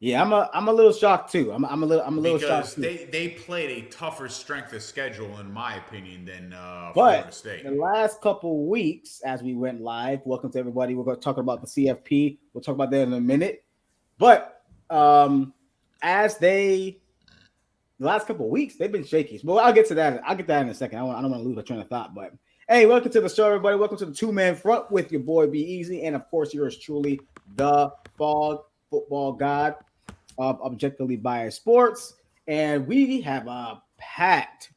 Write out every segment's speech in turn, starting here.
Yeah, I'm a little shocked too. I'm a little shocked because too. they played a tougher strength of schedule, in my opinion, than But Florida State. the last couple weeks, as we went live, welcome to everybody. We're going to talk about the CFP. We'll talk about that in a minute. But as they the last couple of weeks, they've been shaky. But I'll get to that. I'll get that in a second. I don't want to lose my train of thought. But hey, welcome to the show, everybody. Welcome to the Two Man Front with your boy Be Easy, and of course, yours truly, the Fog Football God of Objectively Biased Sports. And we have a packed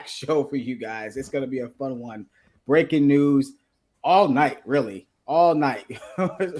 show for you guys. It's going to be a fun one. Breaking news all night, really, all night.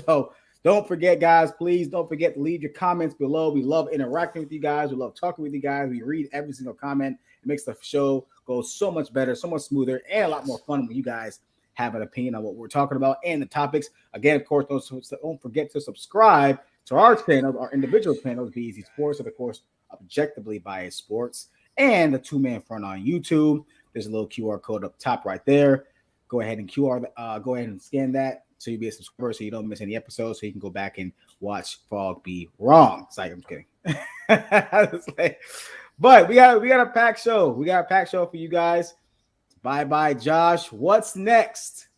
So don't forget, guys, please don't forget to leave your comments below. We love interacting with you guys. We love talking with you guys. We read every single comment. It makes the show go so much better, so much smoother, and a lot more Yes. fun when you guys have an opinion on what we're talking about and the topics. Again, of course, don't forget to subscribe to our channel, our individual channels, Be Easy Sports, and of course, Objectively Biased Sports, and the Two Man Front on YouTube. There's a little QR code up top right there. Go ahead and go ahead and scan that so you be a subscriber so you don't miss any episodes. So you can go back and watch Frog be wrong. It's like I'm kidding. But we got a packed show. We got a packed show for you guys. Bye bye, Josh. What's next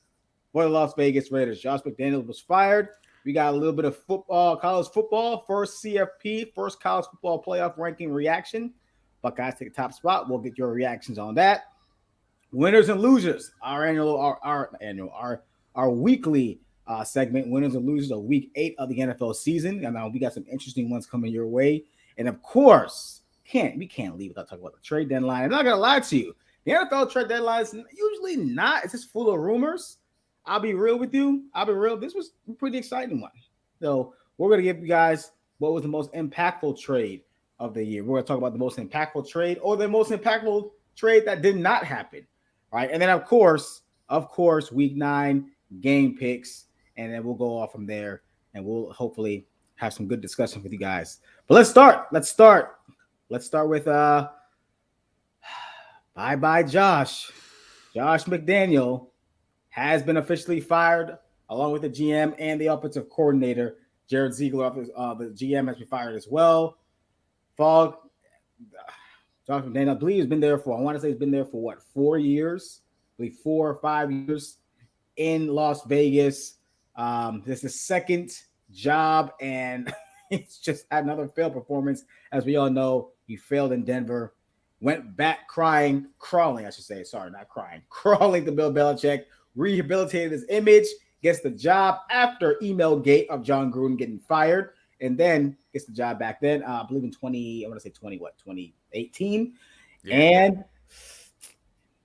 for the Las Vegas Raiders? Josh McDaniels was fired. We got a little bit of football, college football, first CFP, first college football playoff ranking reaction. Buckeyes take the top spot. We'll get your reactions on that. Winners and losers, our weekly segment, winners and losers of week 8 of the NFL season. And we got some interesting ones coming your way. And of course, we can't leave without talking about the trade deadline. I'm not gonna lie to you. The NFL trade deadline is usually not. It's just full of rumors. I'll be real with you. I'll be real. This was a pretty exciting one. So we're gonna give you guys what was the most impactful trade of the year. We're gonna talk about the most impactful trade or the most impactful trade that did not happen. All right. And then of course, week 9 game picks, and then we'll go off from there and we'll hopefully have some good discussion with you guys. But let's start. Let's start with bye bye Josh. Josh McDaniel has been officially fired, along with the GM and the offensive coordinator. Jared Ziegler, the GM, has been fired as well. Fog, Josh McDaniel, I believe, has been there for, I want to say he's been there for what, 4 years? I believe 4 or 5 years in Las Vegas. This is his second job, and it's just had another failed performance. As we all know, he failed in Denver, went back crawling, I should say. Sorry, not crying, crawling to Bill Belichick, rehabilitated his image, gets the job after email gate of John Gruden getting fired, and then gets the job back then. I believe in 2018. Yeah. And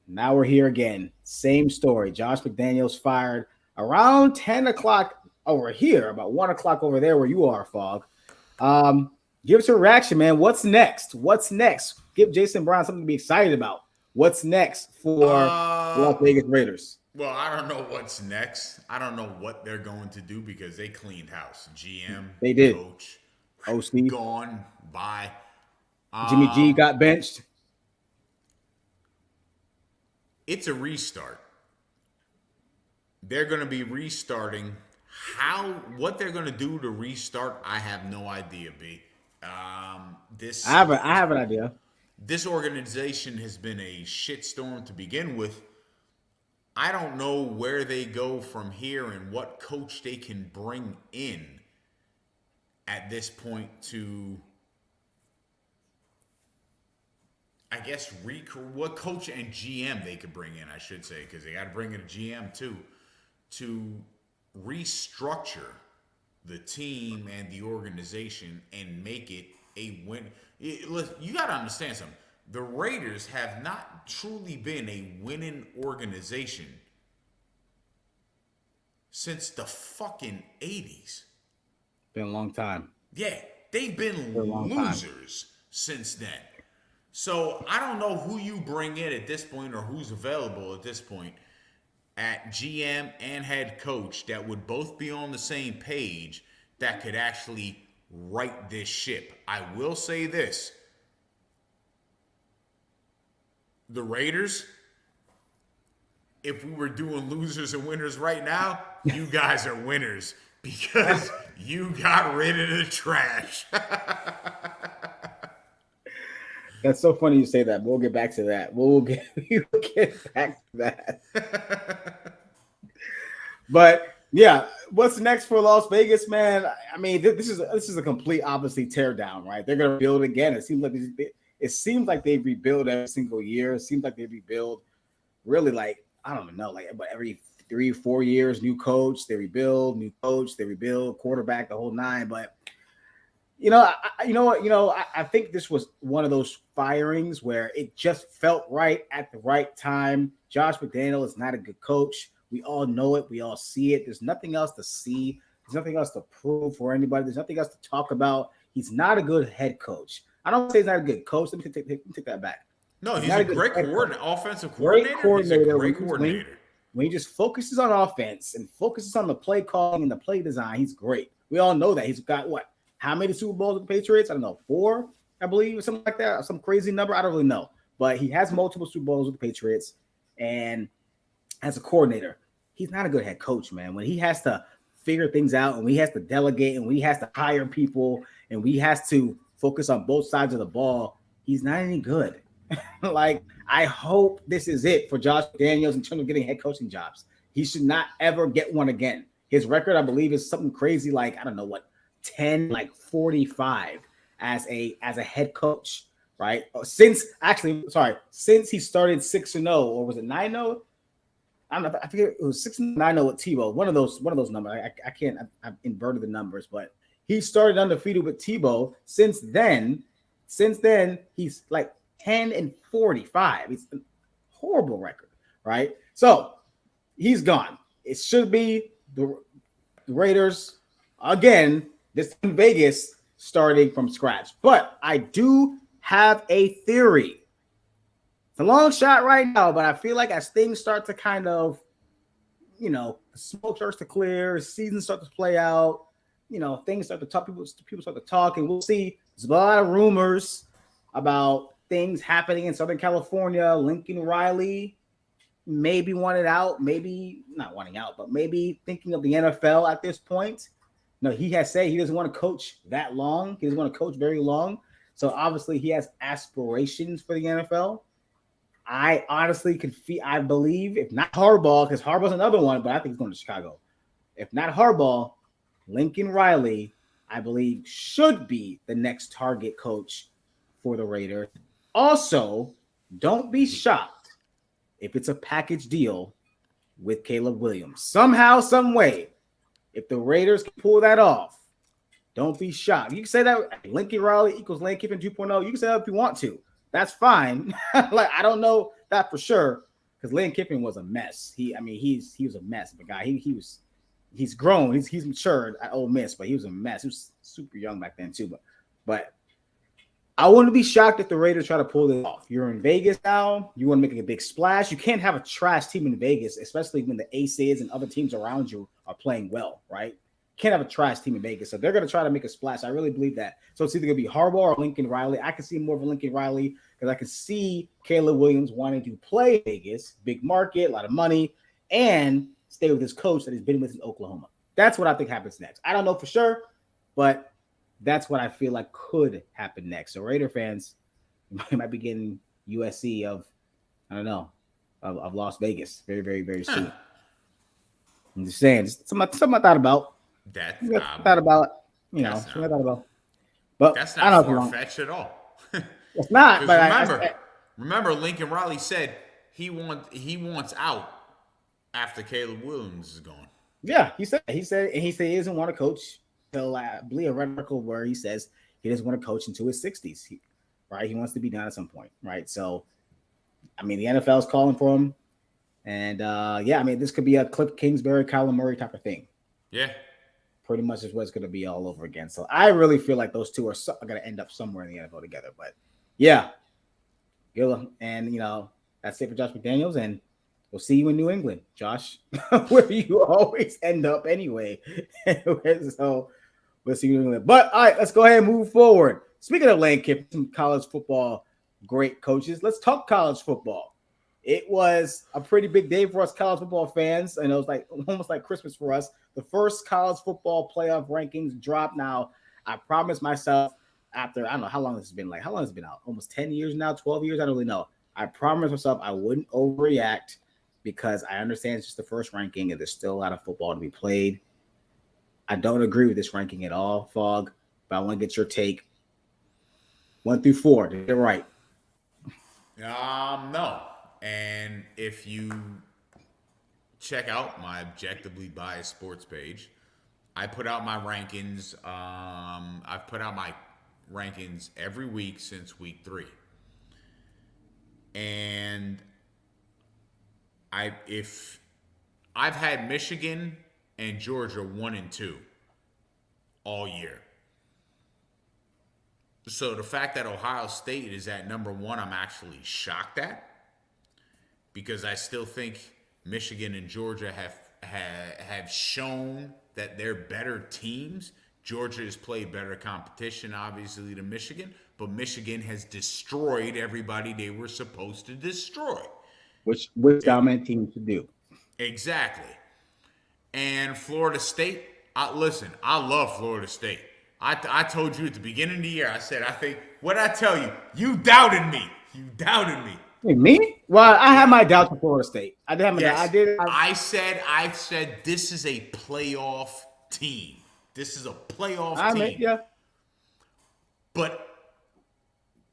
now we're here again. Same story. Josh McDaniels fired around 10 o'clock over here, about 1 o'clock over there where you are, Fog. Give us a reaction, man. What's next? What's next? Give Jason Brown something to be excited about. What's next for the Las Uh, Vegas Raiders? well, I don't know what's next. I don't know what they're going to do because they cleaned house. GM, They did. coach, OC. gone, bye. Jimmy G Um, got benched. it's a restart. They're going to be restarting. What they're going to do to restart, I have no idea. B. I This have an idea. this organization has been a shitstorm to begin with. I don't know where they go from here and what coach they can bring in at this point to, I guess, what coach and GM they could bring in, I should say, because they got to bring in a GM too, to restructure the team and the organization and make it a win. Listen, you got to understand something. The Raiders have not truly been a winning organization since the fucking 80s. Been a long time. Yeah, they've been Been a long time. losers since then. So I don't know who you bring in at this point or who's available at this point at GM and head coach that would both be on the same page that could actually right this ship. I will say this. The Raiders, if we were doing losers and winners right now, you guys are winners Because you got rid of the trash. That's so funny you say that. We'll get back to that. We'll get back to that. But yeah, what's next for Las Vegas, man? I mean, this is a complete, obviously, tear down, right? They're gonna build again. It seems like they rebuild every single year. It seems like they rebuild really like I don't know, like but every 3-4 years, new coach, they rebuild, new coach, they rebuild, quarterback, the whole nine. But you know, I think this was one of those firings where it just felt right at the right time. Josh McDaniel is not a good coach. We all know it. We all see it. There's nothing else to see. There's nothing else to prove for anybody. There's nothing else to talk about. He's not a good head coach. I don't say he's not a good coach. Let me take that back. No, he's a great coordinator, offensive coordinator. He's a great coordinator. When he just focuses on offense and focuses on the play calling and the play design, he's great. We all know that. He's got what? How many Super Bowls with the Patriots? I don't know, 4, I believe, or something like that. Some crazy number. I don't really know. But he has multiple Super Bowls with the Patriots. And as a coordinator, he's not a good head coach, man. When he has to figure things out and when he has to delegate and when he has to hire people and when he has to focus on both sides of the ball, he's not any good. Like, I hope this is it for Josh Daniels in terms of getting head coaching jobs. He should not ever get one again. His record, I believe, is something crazy like, I don't know what, 10, like 45 as a head coach, right? Since he started 6-0, or was it 9-0? I don't know. I forget it was 6-9-0 with Tebow. One of those numbers. I can't. I've inverted the numbers, but he started undefeated with Tebow. Since then, he's like 10-45. It's a horrible record, right? So he's gone. It should be the Raiders again. This in Vegas, starting from scratch. But I do have a theory. It's a long shot right now, but I feel like as things start to kind of, the smoke starts to clear, season starts to play out, things start to talk, people start to talk, and we'll see. There's a lot of rumors about things happening in Southern California. Lincoln Riley maybe wanted out, maybe not wanting out, but maybe thinking of the NFL at this point. No, he has said he doesn't want to coach that long. He doesn't want to coach very long. So obviously he has aspirations for the NFL. I honestly I believe, if not Harbaugh, because Harbaugh's another one, but I think he's going to Chicago. If not Harbaugh, Lincoln Riley, I believe, should be the next target coach for the Raiders. Also, don't be shocked if it's a package deal with Caleb Williams. Somehow, some way. If the Raiders can pull that off, don't be shocked. You can say that Lincoln Riley equals Lane Kiffin 2.0. You can say that if you want to. That's fine. Like, I don't know that for sure because Lane Kiffin was a mess. He was a mess. But guy, he's grown. He's matured at Ole Miss, but he was a mess. He was super young back then too. But I wouldn't be shocked if the Raiders try to pull this off. You're in Vegas now. You want to make a big splash. You can't have a trash team in Vegas, especially when the Aces and other teams around you are playing well, right? Can't have a trash team in Vegas. So they're going to try to make a splash. I really believe that. So it's either going to be Harbaugh or Lincoln Riley. I can see more of a Lincoln Riley because I can see Caleb Williams wanting to play Vegas, big market, a lot of money, and stay with his coach that he's been with in Oklahoma. That's what I think happens next. I don't know for sure, but that's what I feel like could happen next. So Raider fans might be getting USC of Las Vegas very, very, very soon. I'm just saying, something I thought about. Something I thought about. But that's not far-fetched at all. It's not. But remember, Lincoln Riley said he wants out after Caleb Williams is gone. Yeah, he said he doesn't want to coach until I believe a article where he says he doesn't want to coach into his 60s. Right? He wants to be done at some point. Right? So, I mean, the NFL is calling for him. And this could be a Cliff Kingsbury, Kyler Murray type of thing. Yeah. Pretty much is what it's going to be all over again. So I really feel like those two are going to end up somewhere in the NFL together. But yeah, and that's it for Josh McDaniels, and we'll see you in New England, Josh, where you always end up anyway. So we'll see you in New England. But all right, let's go ahead and move forward. Speaking of Lane Kiffin, some college football great coaches, let's talk college football. It was a pretty big day for us college football fans, and it was like almost like Christmas for us. the first college football playoff rankings drop. Now, I promised myself after, I don't know how long this has been, like how long has it been out? Almost 10 years now, 12 years? I don't really know. I promised myself I wouldn't overreact because I understand it's just the first ranking and there's still a lot of football to be played. I don't agree with this ranking at all, Fog, but I want to get your take. 1 through 4, did it right? No. And if you check out my objectively biased sports page, I put out my rankings. I've put out my rankings every week since week 3. And I've had Michigan and Georgia 1 and 2 all year. So the fact that Ohio State is at number 1, I'm actually shocked at, because I still think Michigan and Georgia have shown that they're better teams. Georgia has played better competition, obviously, than Michigan, but Michigan has destroyed everybody they were supposed to destroy. Which dominant team to do. Exactly. And Florida State, listen, I love Florida State. I told you at the beginning of the year, I said, what'd I tell you? You doubted me. You doubted me. Hey, me? Well, I had my doubts with Florida State. I did have my doubts. I said this is a playoff team. This is a playoff team. Yeah. But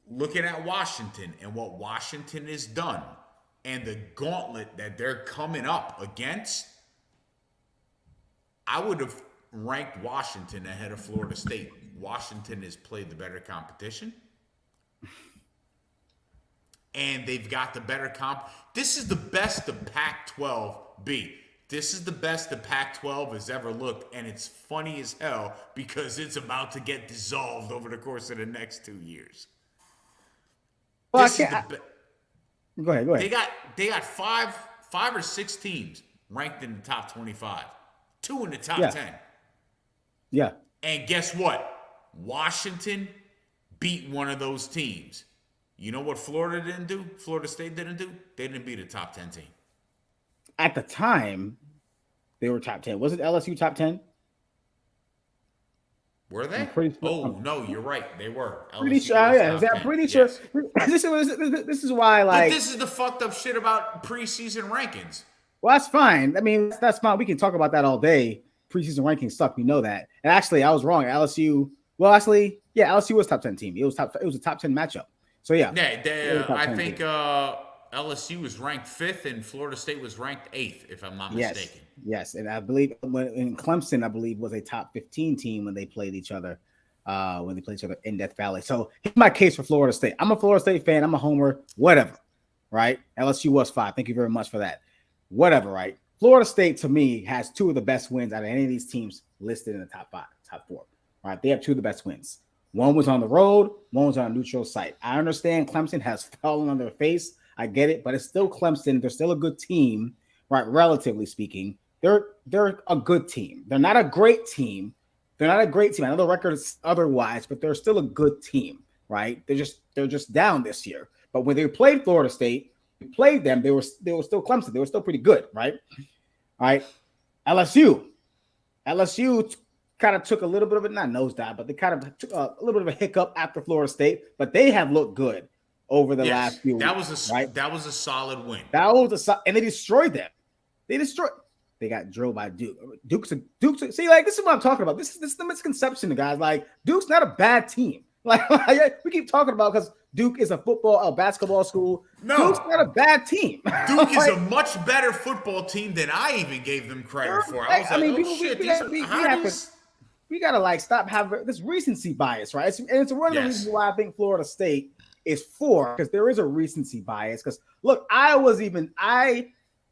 looking at Washington and what Washington has done and the gauntlet that they're coming up against, I would have ranked Washington ahead of Florida State. Washington has played the better competition. And they've got the better comp. This is the best the Pac-12 be. This is the best the Pac-12 has ever looked, and it's funny as hell because it's about to get dissolved over the course of the next 2 years. Well, go ahead. They got five or six teams ranked in the top 25, 2 in the top 10. Yeah. And guess what? Washington beat one of those teams. You know what Florida didn't do? Florida State didn't do? They didn't beat a top 10 team. At the time, they were top 10. Was it LSU top 10? Were they? No, you're right. They were. Pretty sure. Yeah, I'm pretty sure. This is why, like. But this is the fucked up shit about preseason rankings. Well, that's fine. I mean, that's fine. We can talk about that all day. Preseason rankings suck. We know that. And actually, I was wrong. LSU. Well, actually, yeah, LSU was top 10 team. It was a top 10 matchup. So yeah. I think LSU was ranked 5th and Florida State was ranked 8th, if I'm not mistaken. Yes, and I believe in Clemson, was a top 15 team when they played each other. In Death Valley. So here's my case for Florida State. I'm a Florida State fan. I'm a homer. Whatever. Right? LSU was 5. Thank you very much for that. Whatever. Right? Florida State to me has 2 of the best wins out of any of these teams listed in the top 5, top 4. Right? They have 2 of the best wins. One was on the road. One was on a neutral site. I understand Clemson has fallen on their face. I get it, but it's still Clemson. They're still a good team, right? Relatively speaking, they're a good team. They're not a great team. I know the record is otherwise, but they're still a good team, right? They're just down this year. But when they played Florida State, we played them. They were still Clemson. They were still pretty good, right? All right. LSU kind of took a little bit of not nosedive, but they kind of took a little bit of a hiccup after Florida State. But they have looked good over the last few weeks. That was a solid win. And they destroyed them. They got drilled by Duke. Duke's see, like, this is what I'm talking about. This is the misconception, guys. Like, Duke's not a bad team. Like we keep talking about because Duke is a basketball school. No, Duke's not a bad team. Duke is a much better football team than I even gave them credit for. I was we gotta like stop having this recency bias, right? It's one of the reasons why I think Florida State is 4, because there is a recency bias. Because look, I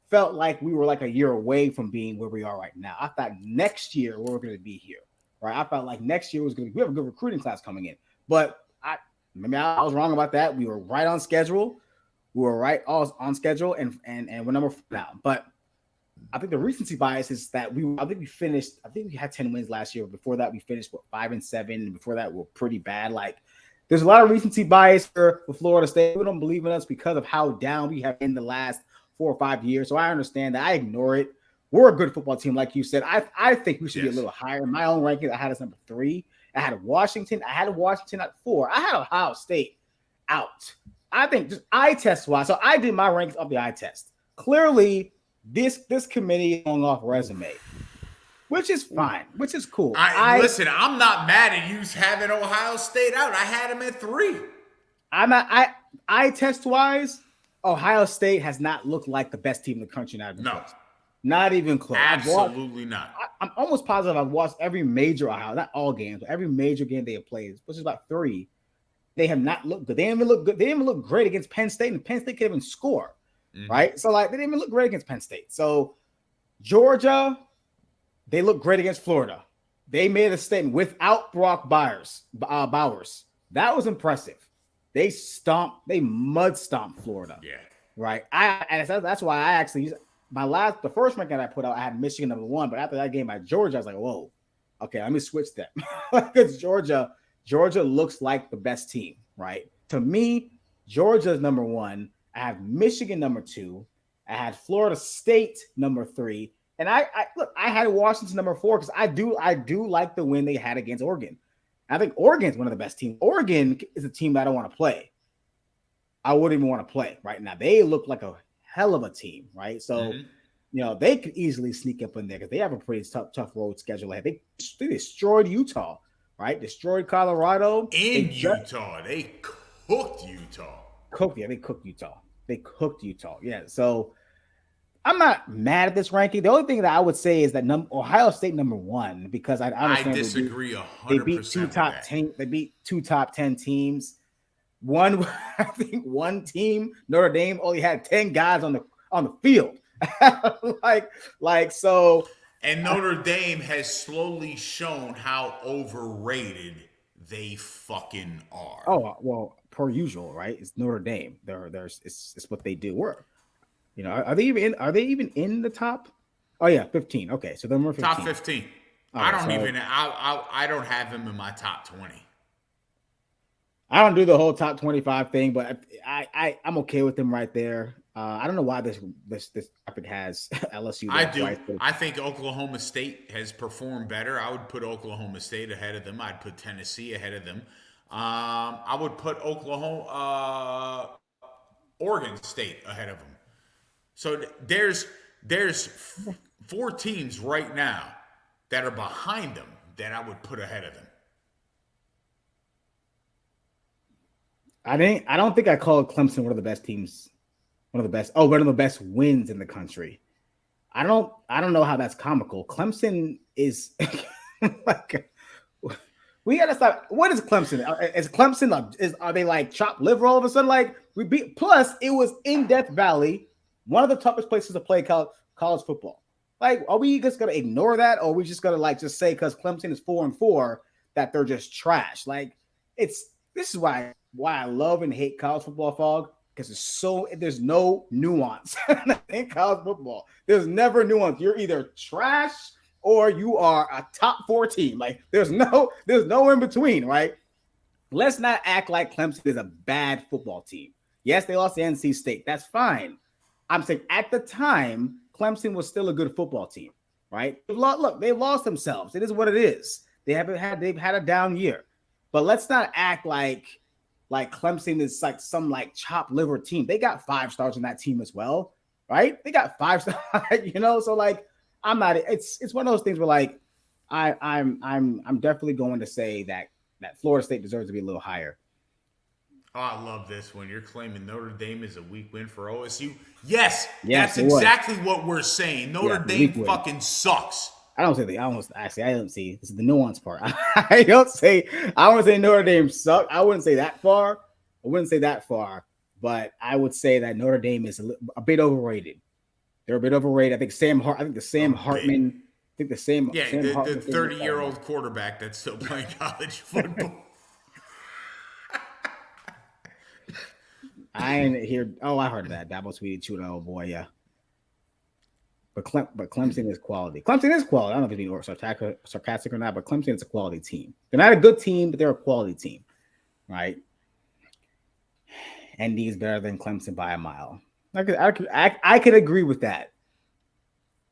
felt like we were like a year away from being where we are right now. I thought next year we were going to be here, right? I felt like next year we have a good recruiting class coming in, but I was wrong about that. We were right on schedule. And we're number 4 now. But I think the recency bias is that we had 10 wins last year. Before that, we finished 5 and 7, and before that, we're pretty bad. Like, there's a lot of recency bias for Florida State. People don't believe in us because of how down we have been the last 4 or 5 years. So I understand that. I ignore it. we're a good football team, like you said. I think we should be a Yes. little higher. In my own ranking, I had us number 3. I had Washington. I had Washington at 4. I had Ohio State out. I think just eye test wise. So I did my rankings of the eye test. Clearly, this committee is going off resume, which is fine, which is cool. Listen, I'm not mad at you having Ohio State out. I had them at 3. I'm not. Eye test wise, Ohio State has not looked like the best team in the country now. No. Not even close. Absolutely not. I'm almost positive I've watched every major Ohio, not all games, but every major game they have played, which is about 3. They have not looked good. They didn't even look good. They didn't even look great against Penn State, and Penn State can't even score, right? So like they didn't even look great against Penn State. So Georgia, they look great against Florida. They made a statement without Brock Bowers. That was impressive. They mud stomped Florida. Yeah. Right. That's why I actually the first ranking I put out, I had Michigan number 1, but after that game at Georgia, I was like, whoa, okay, let me switch that. Because Georgia looks like the best team, right? To me, Georgia is number 1. I have Michigan number 2. I had Florida State number 3. And I had Washington number 4 because I do like the win they had against Oregon. I think Oregon's one of the best teams. Oregon is a team that I don't want to play. I wouldn't even want to play right now. They look like a hell of a team, right? So, they could easily sneak up in there because they have a pretty tough road schedule ahead. They destroyed Utah, right? Destroyed Colorado. In Utah. They cooked Utah. They cooked Utah. Yeah. So I'm not mad at this ranking. The only thing that I would say is that Ohio State number 1 because I disagree 100%. They beat 2 top 10. They beat 2 top 10 teams. I think one team, Notre Dame, only had 10 guys on the field. So. And Notre Dame has slowly shown how overrated they fucking are. Oh well, per usual, right? It's Notre Dame. It's what they do. Are they even in the top? Oh yeah, 15. Okay, so they're more 15. Top 15. Okay, I don't have them in my top 20. I don't do the whole top 25 thing, but I'm okay with them right there. I don't know why this topic has LSU. I do. Twice, I think Oklahoma State has performed better. I would put Oklahoma State ahead of them. I'd put Tennessee ahead of them. I would put Oregon State ahead of them. So there's 4 teams right now that are behind them that I would put ahead of them. I don't think I called Clemson one of the best teams, one of the best wins in the country. I don't know how that's comical. Clemson is like, we gotta stop. What is Clemson? Is Clemson are they like chopped liver all of a sudden? Like we beat. Plus, it was in Death Valley, one of the toughest places to play college football. Like, are we just gonna ignore that, or are we just gonna just say because Clemson is 4-4 that they're just trash? Like, this is why I love and hate college football, Fog, because there's no nuance in college football. There's never nuance. You're either trash or you are a top 4 team. Like there's no in between, right? Let's not act like Clemson is a bad football team. Yes, they lost to NC State. That's fine. I'm saying at the time, Clemson was still a good football team, right? Look, they lost themselves. It is what it is. They've had a down year. But let's not act like Clemson is like some like chopped liver team. They got 5 stars on that team as well, right? They got 5 stars, so like I'm not. It's one of those things where like I'm definitely going to say that Florida State deserves to be a little higher. Oh, I love this one. You're claiming Notre Dame is a weak win for OSU. Yes, that's exactly what we're saying. Notre Dame fucking sucks. I don't see. This is the nuance part. I want to say Notre Dame suck. I wouldn't say that far. But I would say that Notre Dame is a bit overrated. They're a bit overrated. I think Sam Hartman. The 30-year-old quarterback that's still playing college football. I didn't hear. Oh, I heard that. Dabo tweeted, "Shoot, oh boy, yeah." But Clemson is quality. I don't know if it's being sarcastic or not, but Clemson is a quality team. They're not a good team, but they're a quality team, right? ND is better than Clemson by a mile. I could agree with that.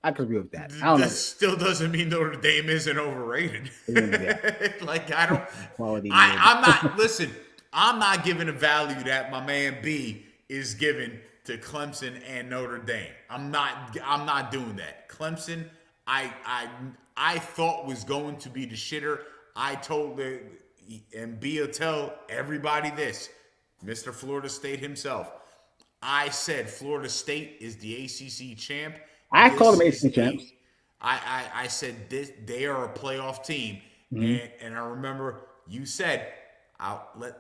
I could agree with that. I don't know. This still doesn't mean Notre Dame isn't overrated. Yeah. Like I don't. Quality I'm not. Listen, I'm not giving a value that my man B is giving to Clemson and Notre Dame. I'm not doing that. Clemson, I thought was going to be the shitter. I told the and B will tell everybody this, Mr. Florida State himself. I said Florida State is the ACC champ. I called them ACC champs. I said this, they are a playoff team, and I remember you said,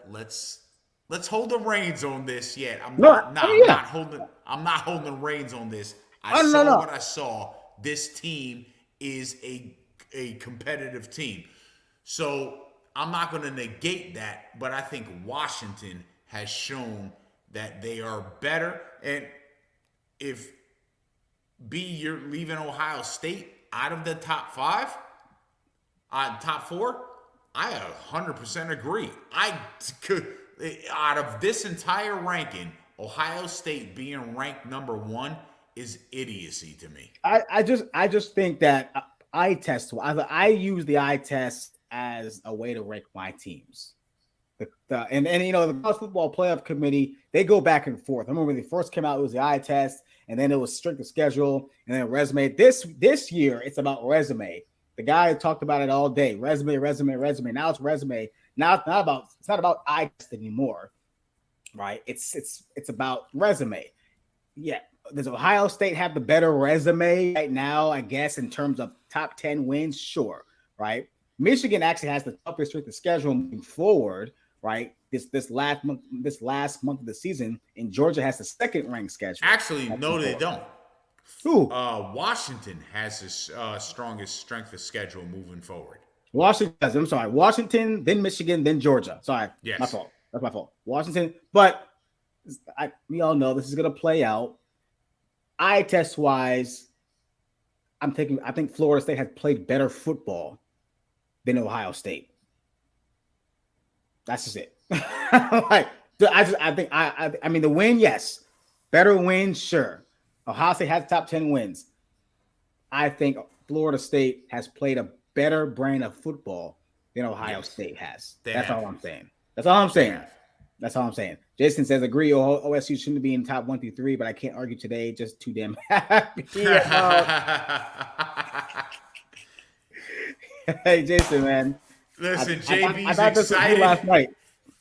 let's hold the reins on this yet. I'm not holding the reins on this. I saw what I saw. This team is a competitive team, so I'm not going to negate that. But I think Washington has shown that they are better, and if you're leaving Ohio State out of the top five, top four, I 100% agree. I could, out of this entire ranking, Ohio State being ranked number one is idiocy to me. I just think that eye test. I use the eye test as a way to rank my teams. And you know, the college football playoff committee, they go back and forth. I remember when they first came out, it was the eye test, and then it was strength of schedule, and then resume. This year, it's about resume. The guy talked about it all day. Resume. Now it's resume. Now it's not about eye test anymore, right? It's about resume. Yeah. Does Ohio State have the better resume right now, I guess, in terms of top 10 wins? Sure, right? Michigan actually has the toughest strength of schedule moving forward, right? This last month of the season, and Georgia has the second ranked schedule. Actually, no, they don't. Who? Washington has the strongest strength of schedule moving forward. Washington does. I'm sorry. Washington, then Michigan, then Georgia. Sorry. Yes. My fault. That's my fault. Washington. But we all know this is going to play out. Eye test wise, I think Florida State has played better football than Ohio State. That's just it. I mean the win, yes. Better win, sure. Ohio State has top 10 wins. I think Florida State has played a better brand of football than Ohio State has. That's all I'm saying. That's all I'm saying. Jason says, agree, OSU shouldn't be in top 1 through 3, but I can't argue today. Just too damn happy. Hey, Jason, man. Listen, JB's I this excited. Last night.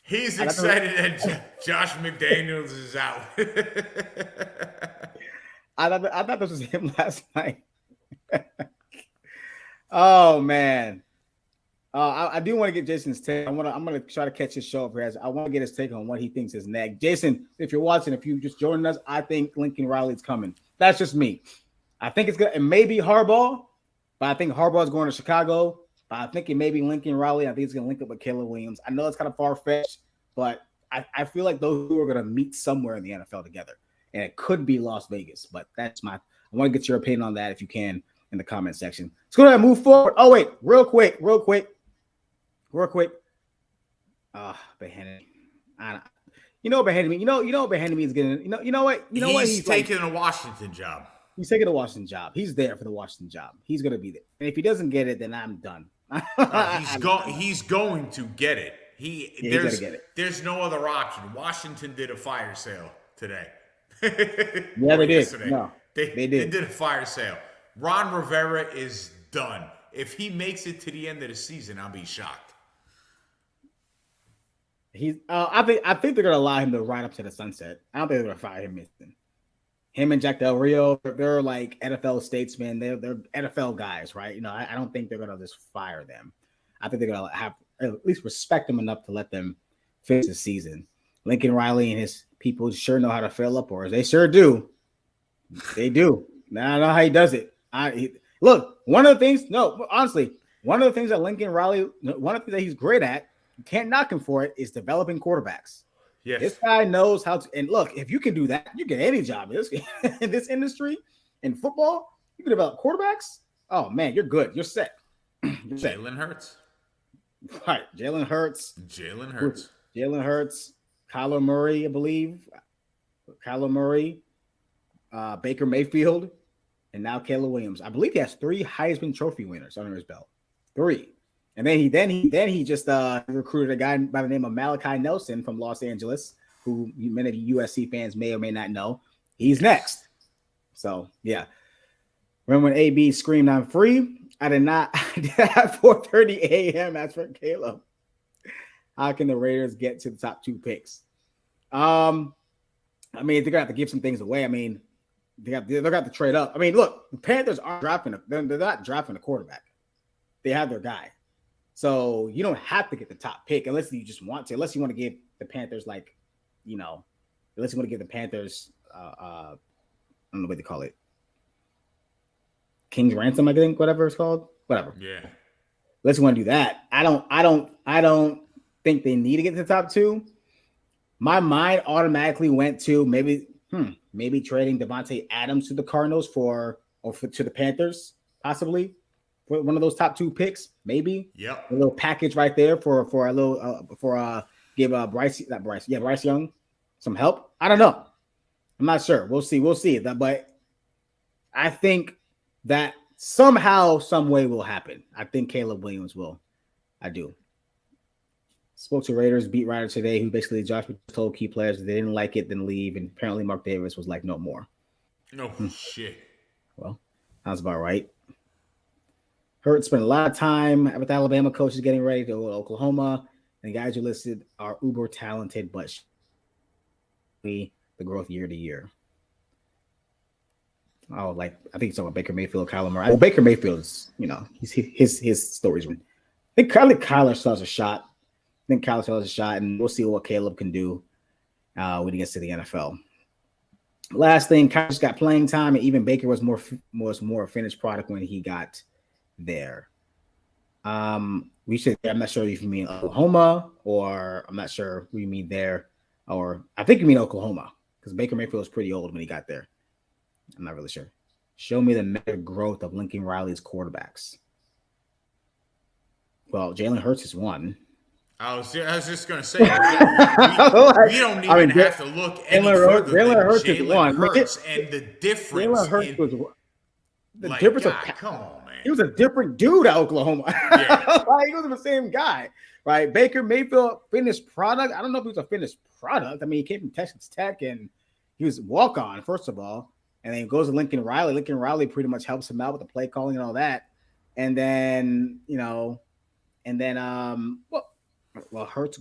He's excited that Josh McDaniels is out. I thought this was him last night. Oh, man. I do want to get Jason's take. I'm gonna try to catch his show up here. I want to get his take on what he thinks is next. Jason, if you're watching, if you just joining us, I think Lincoln Riley's coming. That's just me. I think it's good. It may be Harbaugh, but I think Harbaugh is going to Chicago. But I think it may be Lincoln Riley. I think he's going to link up with Caleb Williams. I know it's kind of far-fetched, but I feel like those two are going to meet somewhere in the NFL together. And it could be Las Vegas, but I want to get your opinion on that if you can in the comment section. Let's go ahead and move forward. Oh, wait, real quick. Behenemy. You know Behenemy. You know Behenemy is getting. You know what? He's taking a Washington job. He's taking a Washington job. He's there for the Washington job. He's going to be there. And if he doesn't get it, then I'm done. He's going to get it. There's no other option. Washington did a fire sale today. Yeah, they did. No, they did. They did a fire sale. Ron Rivera is done. If he makes it to the end of the season, I'll be shocked. I think they're gonna allow him to ride up to the sunset. I don't think they're gonna fire him. Him and Jack Del Rio, they're like NFL statesmen. They're NFL guys, right? You know, I don't think they're gonna just fire them. I think they're gonna have at least respect them enough to let them finish the season. Lincoln Riley and his people sure know how to fill up, or they sure do. They do. Now I know how he does it. Look, one of the things that Lincoln Riley, one of the things that he's great at, you can't knock him for it, is developing quarterbacks. Yes. This guy knows how to. And look, if you can do that, you get any job in this industry. In football, you can develop quarterbacks. Oh, man, you're good. You're set. Jalen Hurts. Right. Jalen Hurts. Kyler Murray, I believe. Kyler Murray. Baker Mayfield. and now Caleb Williams. I believe he has 3 Heisman Trophy winners under his belt. 3. And then he just recruited a guy by the name of Malachi Nelson from Los Angeles, who many of you USC fans may or may not know. He's next. So yeah. Remember when AB screamed, "I'm free"? I did not at 4:30 a.m. That's for Caleb. How can the Raiders get to the top 2 picks? I mean, they're gonna have to give some things away. I mean, they're gonna have to trade up. I mean, look, the Panthers aren't drafting. They're not drafting a quarterback. They have their guy, so you don't have to get the top pick unless you just want to. Unless you want to give the Panthers unless you want to give the Panthers, I don't know what they call it, King's ransom, I think, whatever it's called, whatever. Yeah. Unless you want to do that, I don't think they need to get to the top 2. My mind automatically went to maybe trading Devontae Adams to the Cardinals to the Panthers, possibly for one of those top 2 picks, maybe. Yep. A little package right there for a little give Bryce Young some help. I don't know. I'm not sure. We'll see. But I think that somehow, some way will happen. I think Caleb Williams will. I do. Spoke to Raiders beat writer today, who basically Josh told key players if they didn't like it, then leave. And apparently Mark Davis was like, no more. No shit. Well, sounds about right. Hurt spent a lot of time with Alabama coaches getting ready to go to Oklahoma. And the guys who listed are uber talented, but the growth year to year. Oh, I think it's about Baker Mayfield, Kyler Murray. Well, Baker Mayfield's, his stories. I think Kyler still has a shot. And we'll see what Caleb can do when he gets to the NFL. Last thing, Kyler just got playing time, and even Baker was more a finished product when he got there. I'm not sure if you mean Oklahoma, or I'm not sure who you mean there, or I think you mean Oklahoma, because Baker Mayfield was pretty old when he got there. I'm not really sure. Show me the meta growth of Lincoln Riley's quarterbacks. Well, Jalen Hurts is one. I was just going to say, we don't even have to look any further than Jalen Hurts and the difference. Jalen Hurts was the like, difference God, of come on, man. He was a different dude at Oklahoma. Yeah. He wasn't the same guy, right? Baker Mayfield, finished product. I don't know if he was a finished product. I mean, he came from Texas Tech, and he was walk-on, first of all. And then he goes to Lincoln Riley. Lincoln Riley pretty much helps him out with the play calling and all that. And then, Hurts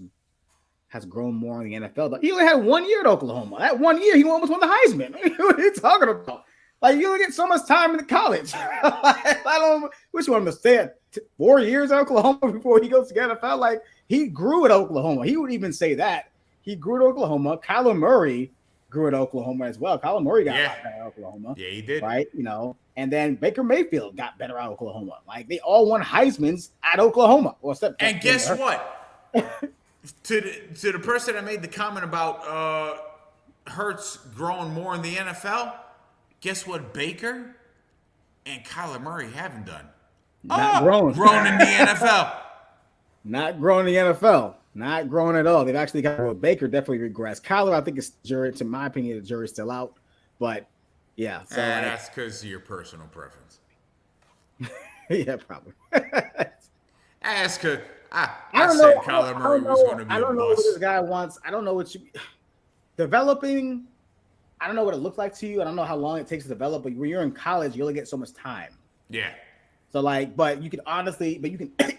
has grown more in the NFL. He only had 1 year at Oklahoma. That 1 year, he almost won the Heisman. What are you talking about? You don't get so much time in the college. I don't wish you want him to stay at 4 years at Oklahoma before he goes to the NFL. He grew at Oklahoma. He would even say that. He grew at Oklahoma. Kyler Murray grew at Oklahoma as well. Kyler Murray got a lot better at Oklahoma. Yeah, he did. Right? And then Baker Mayfield got better at Oklahoma. They all won Heismans at Oklahoma. And guess what? to the person that made the comment about Hurts growing more in the NFL, guess what Baker and Kyler Murray haven't done? Grown in the NFL. Not grown in the NFL. Not grown at all. They've actually got Baker definitely regressed. Kyler, I think it's jury. To my opinion, the jury's still out. But yeah, so that's because of your personal preference. Yeah, probably. Ask her. I don't said know. Kyler Murray was going to be I don't know what this guy wants. I don't know what you developing. I don't know what it looks like to you. I don't know how long it takes to develop. But when you're in college, you only get so much time. Yeah. So but you can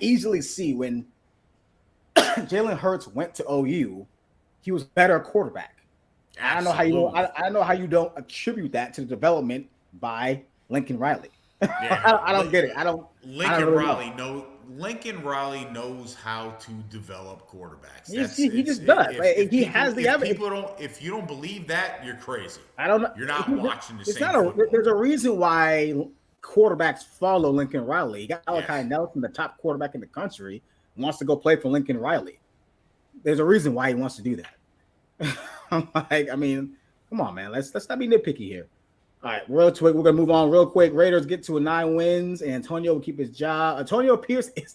easily see when Jalen Hurts went to OU, he was better quarterback. I don't know how you don't attribute that to the development by Lincoln Riley. Yeah. I don't get it. Lincoln Riley knows how to develop quarterbacks. He just does. He has the evidence. If you don't believe that, you're crazy. I don't know. You're not watching the same football. There's a reason why quarterbacks follow Lincoln Riley. You got Malachi Nelson, the top quarterback in the country, wants to go play for Lincoln Riley. There's a reason why he wants to do that. Come on, man. Let's not be nitpicky here. All right, real quick, we're gonna move on real quick. Raiders get to 9 wins, and Antonio will keep his job. Antonio Pierce is.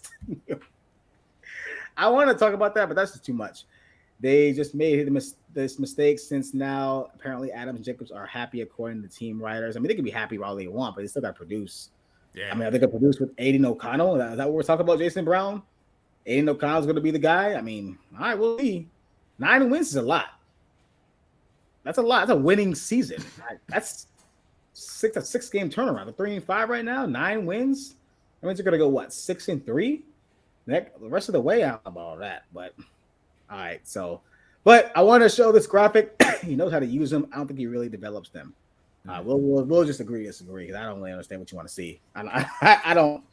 I want to talk about that, but that's just too much. They just made this mistake since now apparently Adams and Jacobs are happy according to team writers. I mean, they can be happy all they want, but they still got to produce. Yeah. I mean, are they going to produce with Aiden O'Connell? Is that what we're talking about, Jason Brown? Aiden O'Connell's going to be the guy? I mean, all right, we'll see. 9 wins is a lot. That's a lot. That's a winning season. That's a 6-game turnaround. They're 3-5 right now. 9 wins. That means you're going to go, what, 6-3? The rest of the way, I don't know about all that, but all right. So, but I want to show this graphic. He knows how to use them. I don't think he really develops them. We'll just agree to disagree because I don't really understand what you want to see. I don't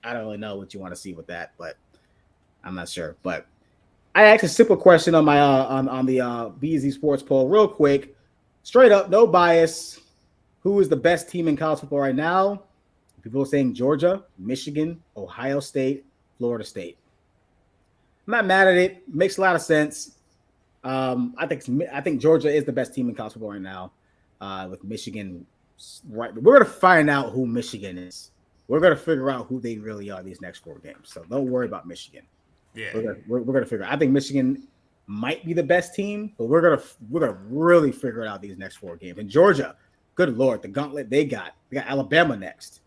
really know what you want to see with that, but I'm not sure. But I asked a simple question on my on the BZ Sports poll, real quick, straight up, no bias. Who is the best team in college football right now? People are saying Georgia, Michigan, Ohio State, Florida State. I'm not mad at it. Makes a lot of sense. I think Georgia is the best team in college football right now. With Michigan, right? We're gonna find out who Michigan is. We're gonna figure out who they really are these next 4 games. So don't worry about Michigan. Yeah, we're gonna figure. I think Michigan might be the best team, but we're gonna really figure it out these next 4 games. And Georgia, good lord, the gauntlet they got Alabama next.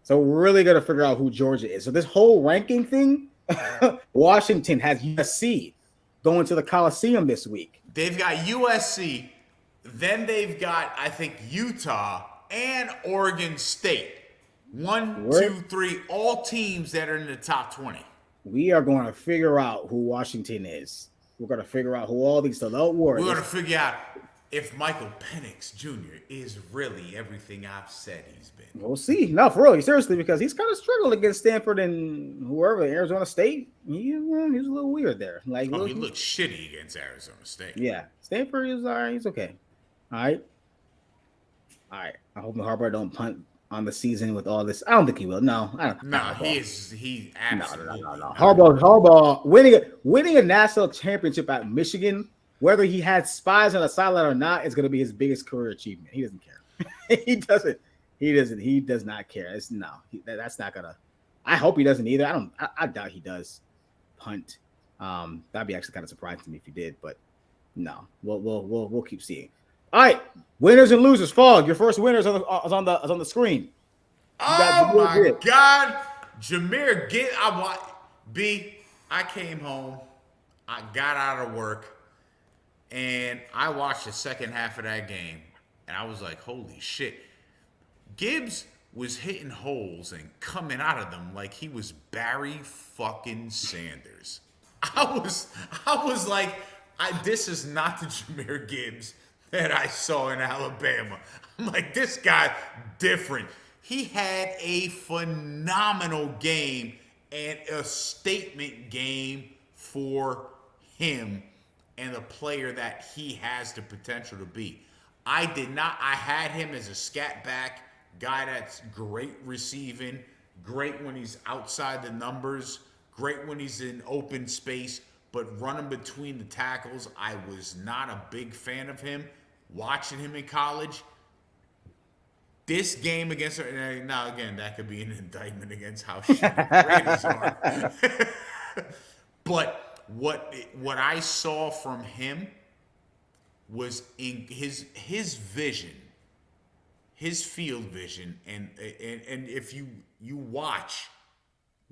So we're really gonna figure out who Georgia is. So this whole ranking thing, Washington has USC going to the Coliseum this week. they've got USC, then they've got, I think, Utah and Oregon State. 1, 2, 3, all teams that are in the top 20. We are going to figure out who Washington is. We're going to figure out who all these. So don't worry. We're going to figure out if Michael Penix Jr. is really everything I've said he's been. We'll see. No, for real, seriously, because he's kind of struggled against Stanford and whoever, Arizona State. He was a little weird there. He looked shitty against Arizona State. Yeah, Stanford is all right. He's okay. All right. I hope Harbaugh don't punt on the season with all this. I don't think he will. No, I don't. No, he absolutely. No. Harbaugh winning a national championship at Michigan, whether he had spies on the sideline or not, is going to be his biggest career achievement. He doesn't care. He does not care. That's not gonna. I hope he doesn't either. I doubt he does punt. That'd be actually kind of surprising to me if he did, but no. We'll keep seeing. All right, winners and losers. Fog, your first winner is on the screen. Oh my God, Jahmyr Gibbs. I came home, I got out of work, and I watched the second half of that game, and I was like, holy shit. Gibbs was hitting holes and coming out of them like he was Barry fucking Sanders. I was like, this is not the Jahmyr Gibbs that I saw in Alabama. I'm like, this guy different. He had a phenomenal game and a statement game for him and the player that he has the potential to be. I had him as a scat back guy that's great receiving, great when he's outside the numbers, great when he's in open space, but running between the tackles, I was not a big fan of him. Watching him in college, this game against her, now again, that could be an indictment against how shitty the Raiders are. But what I saw from him was in his vision, his field vision, and if you watch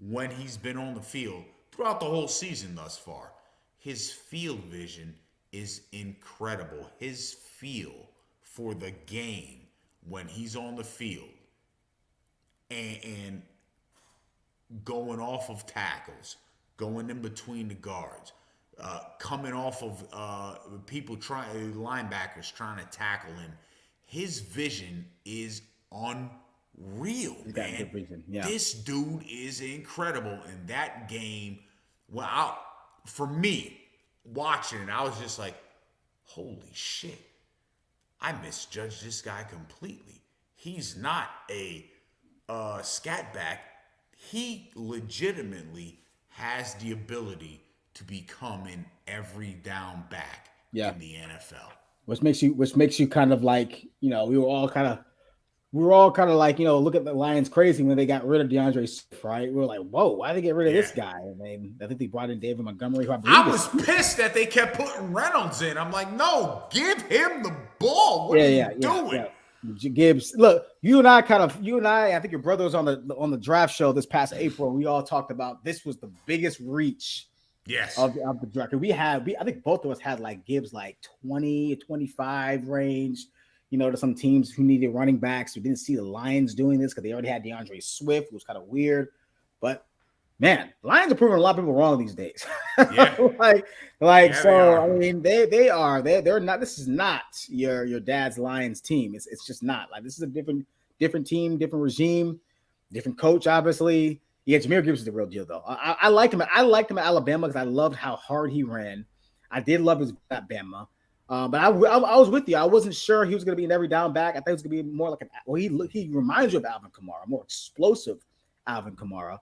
when he's been on the field throughout the whole season thus far, his field vision is incredible. His feel for the game when he's on the field and going off of tackles, going in between the guards, coming off of linebackers trying to tackle him. His vision is unreal, man. Good vision. Yeah. This dude is incredible. And that game, for me, watching it, I was just like, holy shit. I misjudged this guy completely. He's not a scat back. He legitimately has the ability to become an every down back in the NFL. Which makes you kind of like, we were all kind of we were all kind of like, look at the Lions crazy when they got rid of DeAndre Swift, right? We were like, whoa, why did they get rid of Yeah. this guy? And I think they brought in David Montgomery, who I I believe was pissed that they kept putting Reynolds in. I'm like, no, give him the ball. What are you doing? Yeah. Gibbs, look, you and I, I think your brother was on the draft show this past April. We all talked about this was the biggest reach of the draft. I think both of us had like Gibbs like 20, 25 range. To some teams who needed running backs. We didn't see the Lions doing this because they already had DeAndre Swift, who was kind of weird. But man, Lions are proving a lot of people wrong these days. Yeah. I mean, they're not. This is not your dad's Lions team. It's just not. Like, this is a different team, different regime, different coach. Obviously, yeah. Jahmyr Gibbs is the real deal, though. I liked him. I liked him at Alabama because I loved how hard he ran. I did love his at Bama. But I was with you. I wasn't sure he was going to be an every down back. I thought he was going to be more like he reminds you of Alvin Kamara, more explosive Alvin Kamara.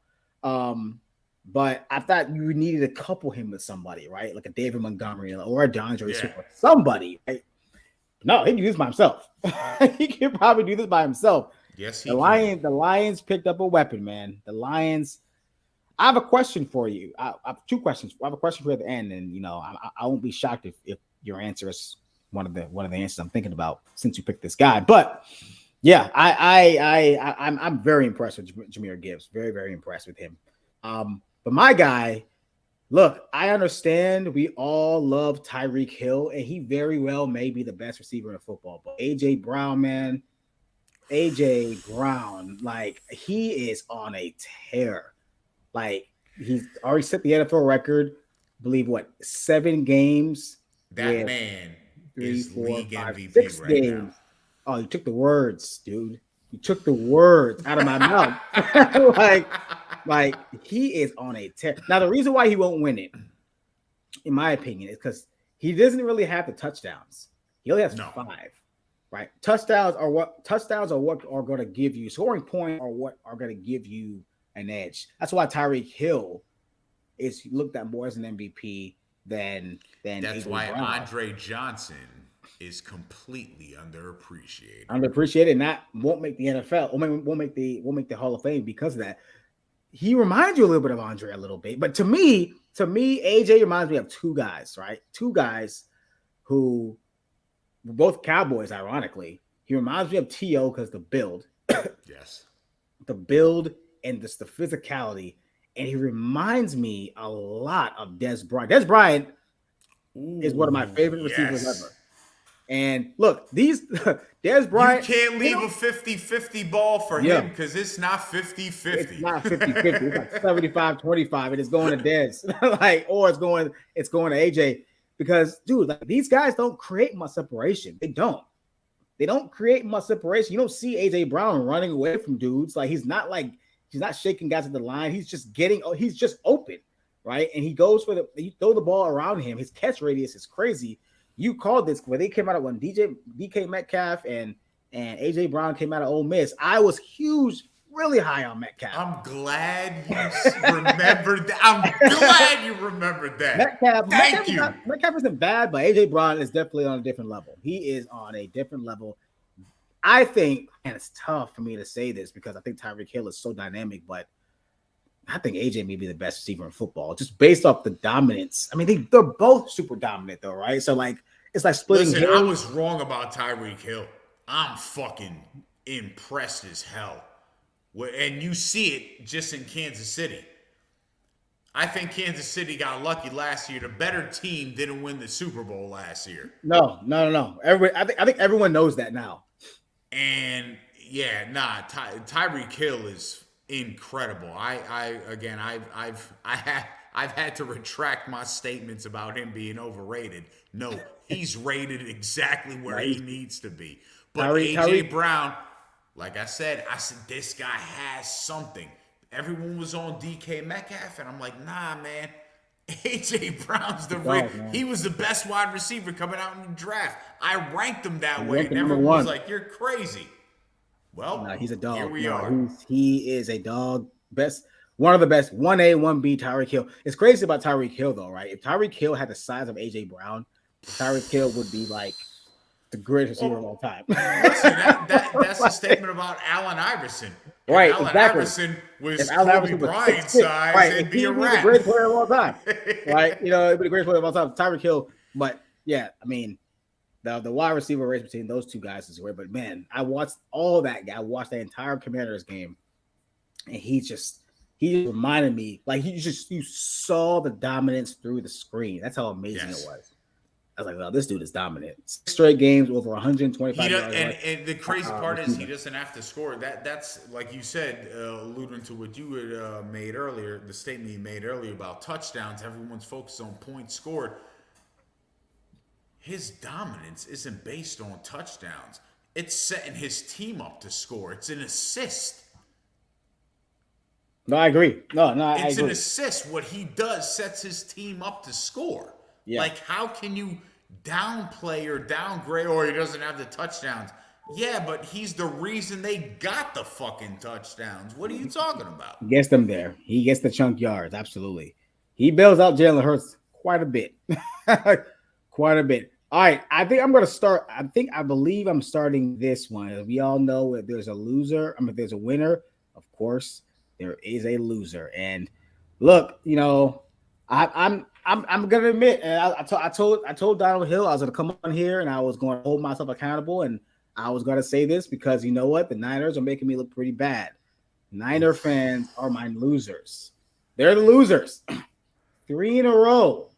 But I thought you needed to couple him with somebody, right? Like a David Montgomery or a DeAndre Swift, somebody. Right? No, he can do this by himself. He can probably do this by himself. Yes, the Lions picked up a weapon, man. The Lions. I have a question for you. I have two questions. I have a question for you at the end, and I won't be shocked if your answer is one of the answers I'm thinking about since you picked this guy. But yeah, I'm very impressed with Jahmyr Gibbs. Very, very impressed with him. But my guy, look, I understand we all love Tyreek Hill, and he very well may be the best receiver in football. But AJ Brown, man, like, he is on a tear. Like, he's already set the NFL record. I believe 7 games. That man is league MVP 6 right games. now. Oh, you took the words, dude. You took the words out of my mouth. like he is on a tear. Now, the reason why he won't win it, in my opinion, is because he doesn't really have the touchdowns. He only has 5, right? Touchdowns are what are going to give you scoring point, or what are going to give you an edge. That's why Tyreek Hill is looked at more as an MVP than that's AJ why Brown. Andre Johnson is completely underappreciated. And won't make the NFL. Won't make the Hall of Fame because of that. He reminds you a little bit of Andre a little bit, but to me, AJ reminds me of 2 guys, right? 2 guys who were both Cowboys. Ironically, he reminds me of T.O. because the build, yes, the build and just the physicality. And he reminds me a lot of Dez Bryant. Dez Bryant is one of my favorite receivers ever. And look, Dez Bryant. You can't leave a 50-50 ball for him because it's not 50-50. It's not 50-50. It's like 75-25, and it's going to Dez. Or it's going to AJ. Because, dude, like, these guys don't create much separation. They don't create much separation. You don't see AJ Brown running away from dudes. Like, he's not shaking guys at the line. He's just open, right? And he goes you throw the ball around him. His catch radius is crazy. You called this where they came out when DK Metcalf and AJ Brown came out of Ole Miss. I was really high on Metcalf. I'm glad you remembered that. I'm glad you remembered that. Metcalf isn't bad, but AJ Brown is definitely on a different level. He is on a different level. I think, and it's tough for me to say this because I think Tyreek Hill is so dynamic, but I think AJ may be the best receiver in football just based off the dominance. I mean, they're both super dominant though, right? So like, it's like splitting. Listen, I was wrong about Tyreek Hill. I'm fucking impressed as hell. And you see it just in Kansas City. I think Kansas City got lucky last year. The better team didn't win the Super Bowl last year. No. I think everyone knows that now. And Tyreek Hill is incredible. I've had to retract my statements about him being overrated. No, he's rated exactly where he needs to be. But AJ Brown, like I said, this guy has something. Everyone was on DK Metcalf, and I'm like, nah, man. AJ Brown's he was the best wide receiver coming out in the draft. I ranked him that way, and everyone was like, "You're crazy." Well, he's a dog. Here we are. He is a dog. One of the best. 1A, 1B. Tyreek Hill. It's crazy about Tyreek Hill, though, right? If Tyreek Hill had the size of AJ Brown, Tyreek Hill would be like the greatest receiver of all time. Listen, that's a statement about Allen Iverson. If Right, Allen exactly. Iverson was If Allen Kobe Iverson was Bryant 6'6", size, right, it'd be a he'd be the wrap. greatest player of all time, right? You know, it'd be the greatest player of all time, Tyreek Hill. But yeah, I mean, the wide receiver race between those two guys is great. But man, I watched all that. I watched that entire Commanders game, and he reminded me like you saw the dominance through the screen. That's how amazing it was. I was like, "Well, this dude is dominant. 6 straight games over 125 yards." And the crazy part is he doesn't have to score. That's like you said, alluding to what you had made earlier, the statement you made earlier about touchdowns. Everyone's focused on points scored. His dominance isn't based on touchdowns. It's setting his team up to score. It's an assist. No, I agree. I It's agree. an assist. What he does sets his team up to score. Yeah. Like, how can you downplay or downgrade, or he doesn't have the touchdowns? Yeah, but he's the reason they got the fucking touchdowns. What are you talking about? He gets them there. He gets the chunk yards. Absolutely. He bails out Jalen Hurts quite a bit. Quite a bit. All right. I think I'm going to start. I believe I'm starting this one. As we all know, if there's a loser, if there's a winner, of course, there is a loser. And look, you know, I'm gonna admit, and I told Donald Hill I was gonna come on here and I was going to hold myself accountable, and I was gonna say this because you know what, the Niners are making me look pretty bad. Niner fans are my losers. They're the losers. 3 in a row.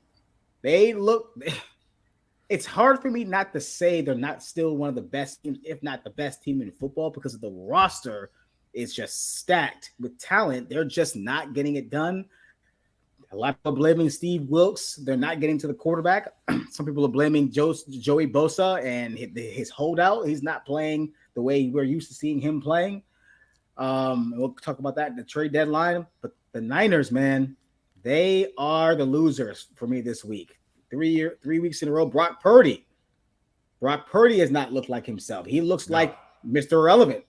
It's hard for me not to say they're not still one of the best teams, if not the best team in football, because of the roster is just stacked with talent. They're just not getting it done. A lot of people blaming Steve Wilks. They're not getting to the quarterback. Some people are blaming Joey Bosa and his holdout. He's not playing the way we're used to seeing him playing. We'll talk about that in the trade deadline. But the Niners, man, they are the losers for me this week. 3 weeks in a row. Brock Purdy has not looked like himself. He looks like Mr. Irrelevant.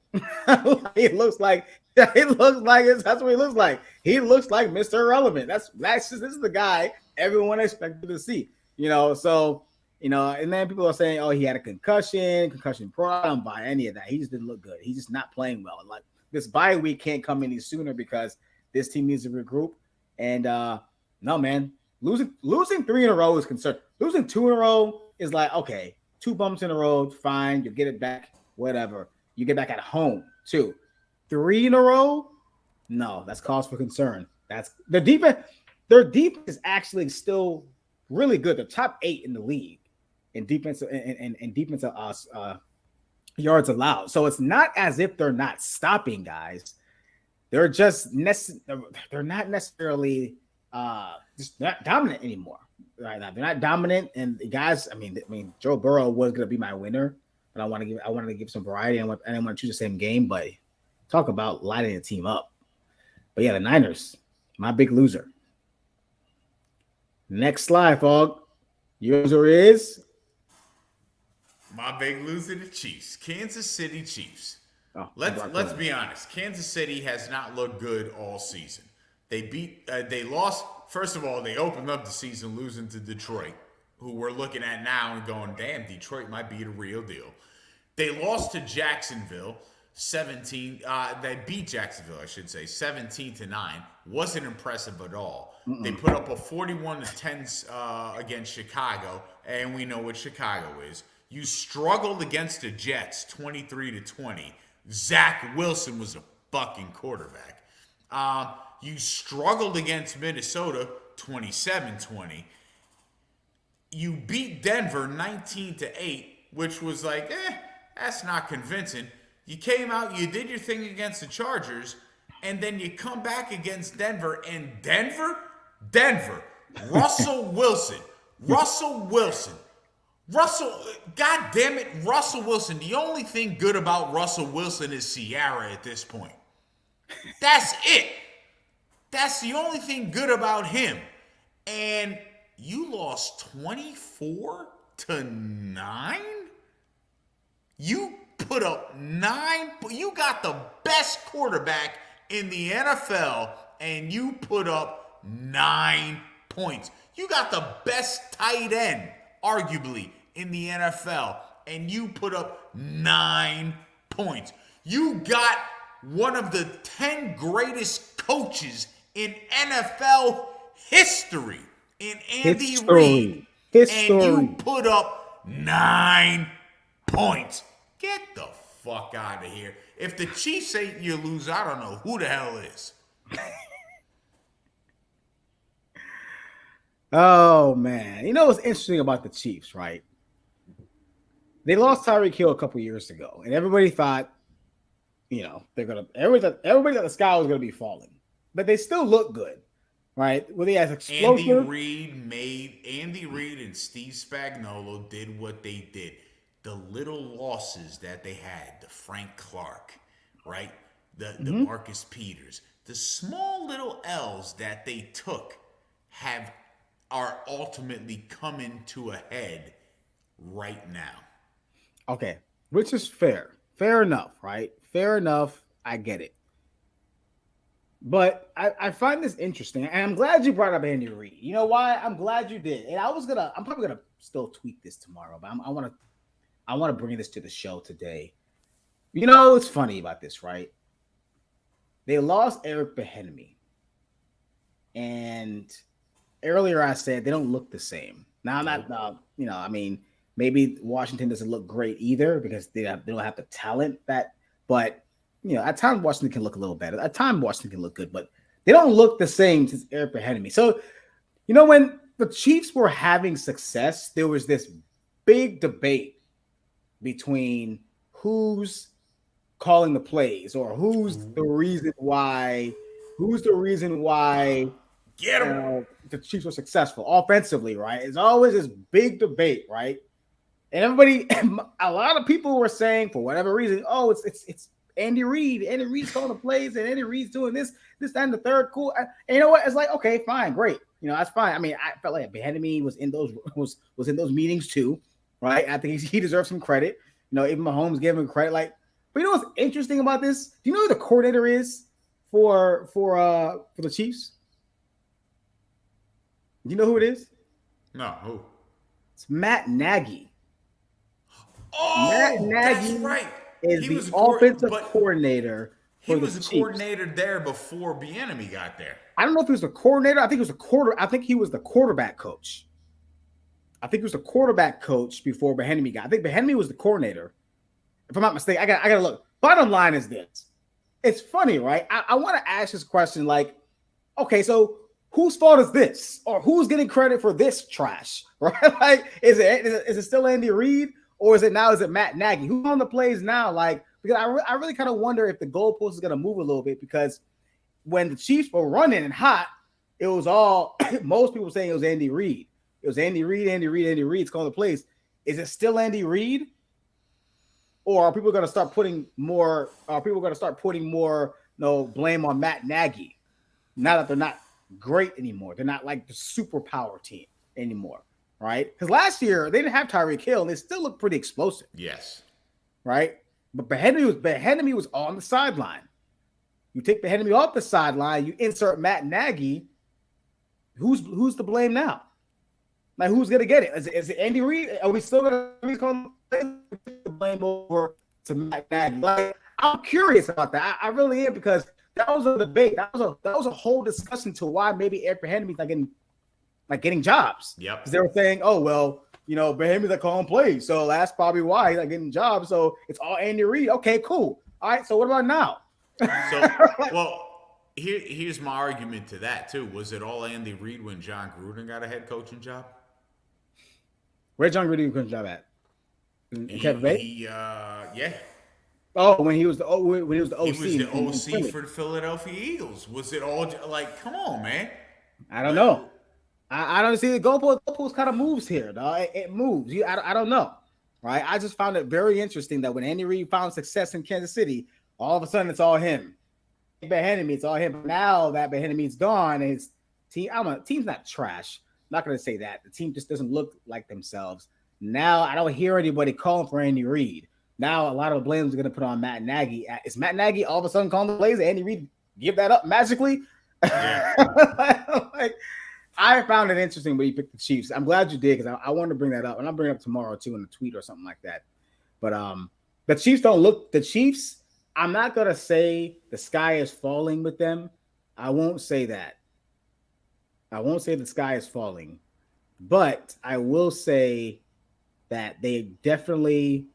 He looks like that's what he looks like. He looks like Mr. Irrelevant. This is the guy everyone expected to see. You know, so you know, and then people are saying, "Oh, he had a concussion pro." I don't buy any of that. He just didn't look good. He's just not playing well. Like this bye week can't come any sooner because this team needs to regroup. And no, man, losing 3 in a row is concerned. Losing 2 in a row is like, okay, 2 bumps in a row, fine, you get it back, whatever. You get back at home too. 3 in a row, no, that's cause for concern. That's the defense. Their defense is actually still really good. They're top 8 in the league in defense and defensive yards allowed. So it's not as if they're not stopping guys. They're just they're not necessarily just not dominant anymore right now. They're not dominant, and the guys. I mean, Joe Burrow was going to be my winner, but I wanted to give some variety. I didn't want to choose the same game, but talk about lighting the team up. But yeah, the Niners, my big loser. Next slide, Fog. Your loser is my big loser, the Chiefs, Kansas City Chiefs. Oh, let's be honest. Kansas City has not looked good all season. They lost. First of all, they opened up the season losing to Detroit, who we're looking at now and going, damn, Detroit might be the real deal. They lost to Jacksonville 17. They beat Jacksonville, I should say, 17-9. Wasn't impressive at all. They put up a 41-10 against Chicago, and we know what Chicago is. You struggled against the Jets 23-20. Zach Wilson was a fucking quarterback. You struggled against Minnesota 27-20. You beat Denver 19-8, which was like, that's not convincing. You came out, you did your thing against the Chargers, and then you come back against Denver, and Denver, Russell Wilson, God damn it, Russell Wilson. The only thing good about Russell Wilson is Ciara at this point. That's it. That's the only thing good about him. And you lost 24-9? You put up 9. You got the best quarterback in the NFL, and you put up 9 points. You got the best tight end, arguably, in the NFL, and you put up 9 points. You got one of the 10 greatest coaches in NFL history, in Andy Reid, and you put up 9 points. Get the fuck out of here. If the Chiefs ain't you lose, I don't know who the hell is. Oh man, you know what's interesting about the Chiefs, right? They lost Tyreek Hill a couple years ago, and everybody thought, everybody thought the sky was gonna be falling, but they still look good, right? Were they as explosive? Andy Reid and Steve Spagnuolo did what they did. The little losses that they had, the Frank Clark, right? The Marcus Peters, the small little L's that they took are ultimately coming to a head right now. Okay, which is fair. Fair enough, right? Fair enough. I get it. But I find this interesting, and I'm glad you brought up Andy Reid. You know why? I'm glad you did. And I'm probably gonna still tweet this tomorrow, but I want to bring this to the show today. You know, it's funny about this, right? They lost Eric Bieniemy, and earlier I said they don't look the same. Now I'm not, maybe Washington doesn't look great either because they don't have the talent but at times Washington can look a little better. At times Washington can look good, but they don't look the same since Eric Bieniemy. So, when the Chiefs were having success, there was this big debate between who's calling the plays or who's the reason why the Chiefs were successful offensively, right? It's always this big debate, right? And everybody, a lot of people were saying for whatever reason, oh, it's Andy Reid. Andy Reid's calling the plays, and Andy Reid's doing this, that, and the third. Cool. And you know what? It's like, okay, fine, great. That's fine. I mean, I felt like Bieniemy was in those meetings too, right? I think he deserves some credit. Even Mahomes gave him credit. But you know what's interesting about this? Do you know who the coordinator is for the Chiefs? Do you know who it is? No, who? It's Matt Nagy. Oh, Matt Nagy, that's right. Is the offensive coordinator for the Chiefs. He was the coordinator there before Bieniemy got there. I don't know if he was the coordinator. I think he was the quarterback coach. I think he was the quarterback coach before Bieniemy got. I think Bieniemy was the coordinator. If I'm not mistaken, I gotta look. Bottom line is this: it's funny, right? I want to ask this question, okay, so whose fault is this, or who's getting credit for this trash, right? Is it still Andy Reid, or is it Matt Nagy? Who's on the plays now? Because I really kind of wonder if the goalpost is gonna move a little bit, because when the Chiefs were running and hot, it was all most people saying it was Andy Reid. It was Andy Reid's calling the plays. Is it still Andy Reid? Or are people going to start putting more? Blame on Matt Nagy now that they're not great anymore? They're not like the superpower team anymore, right? Because last year they didn't have Tyreek Hill and they still looked pretty explosive. Yes, right. But Bieniemy was on the sideline. You take Bieniemy off the sideline, you insert Matt Nagy. Who's to blame now? Who's going to get it? Is it Andy Reid? Are we still going to be calling the blame over to Matt Nagy? I'm curious about that. I really am, because that was a debate. That was a whole discussion to why maybe Eric Bieniemy's not getting jobs. Yep. Because they were saying, oh well, Bieniemy's not calling plays, so that's probably why he's not getting jobs. So it's all Andy Reid. Okay, cool. All right. So what about now? Here's my argument to that too. Was it all Andy Reid when John Gruden got a head coaching job? Where John Gruden got a job at? In Tampa Bay? Yeah. Oh, when he was the OC. He was the OC for the Philadelphia Eagles. Was it all come on, man? I don't know. I don't see the goalpost kind of moves here, dog. It moves. I don't know, right? I just found it very interesting that when Andy Reid found success in Kansas City, all of a sudden it's all him. Bieniemy, it's all him. But now that Bieniemy's gone, and his team, team's not trash. I'm not going to say that. The team just doesn't look like themselves. Now I don't hear anybody calling for Andy Reid. Now a lot of the blame is going to put on Matt Nagy. Is Matt Nagy all of a sudden calling the plays? Andy Reid give that up magically? Yeah. I found it interesting when you picked the Chiefs. I'm glad you did, because I wanted to bring that up, and I'll bring it up tomorrow too in a tweet or something like that. But the Chiefs don't look. The Chiefs. I'm not gonna say the sky is falling with them. I won't say that. I won't say the sky is falling, but I will say that they definitely.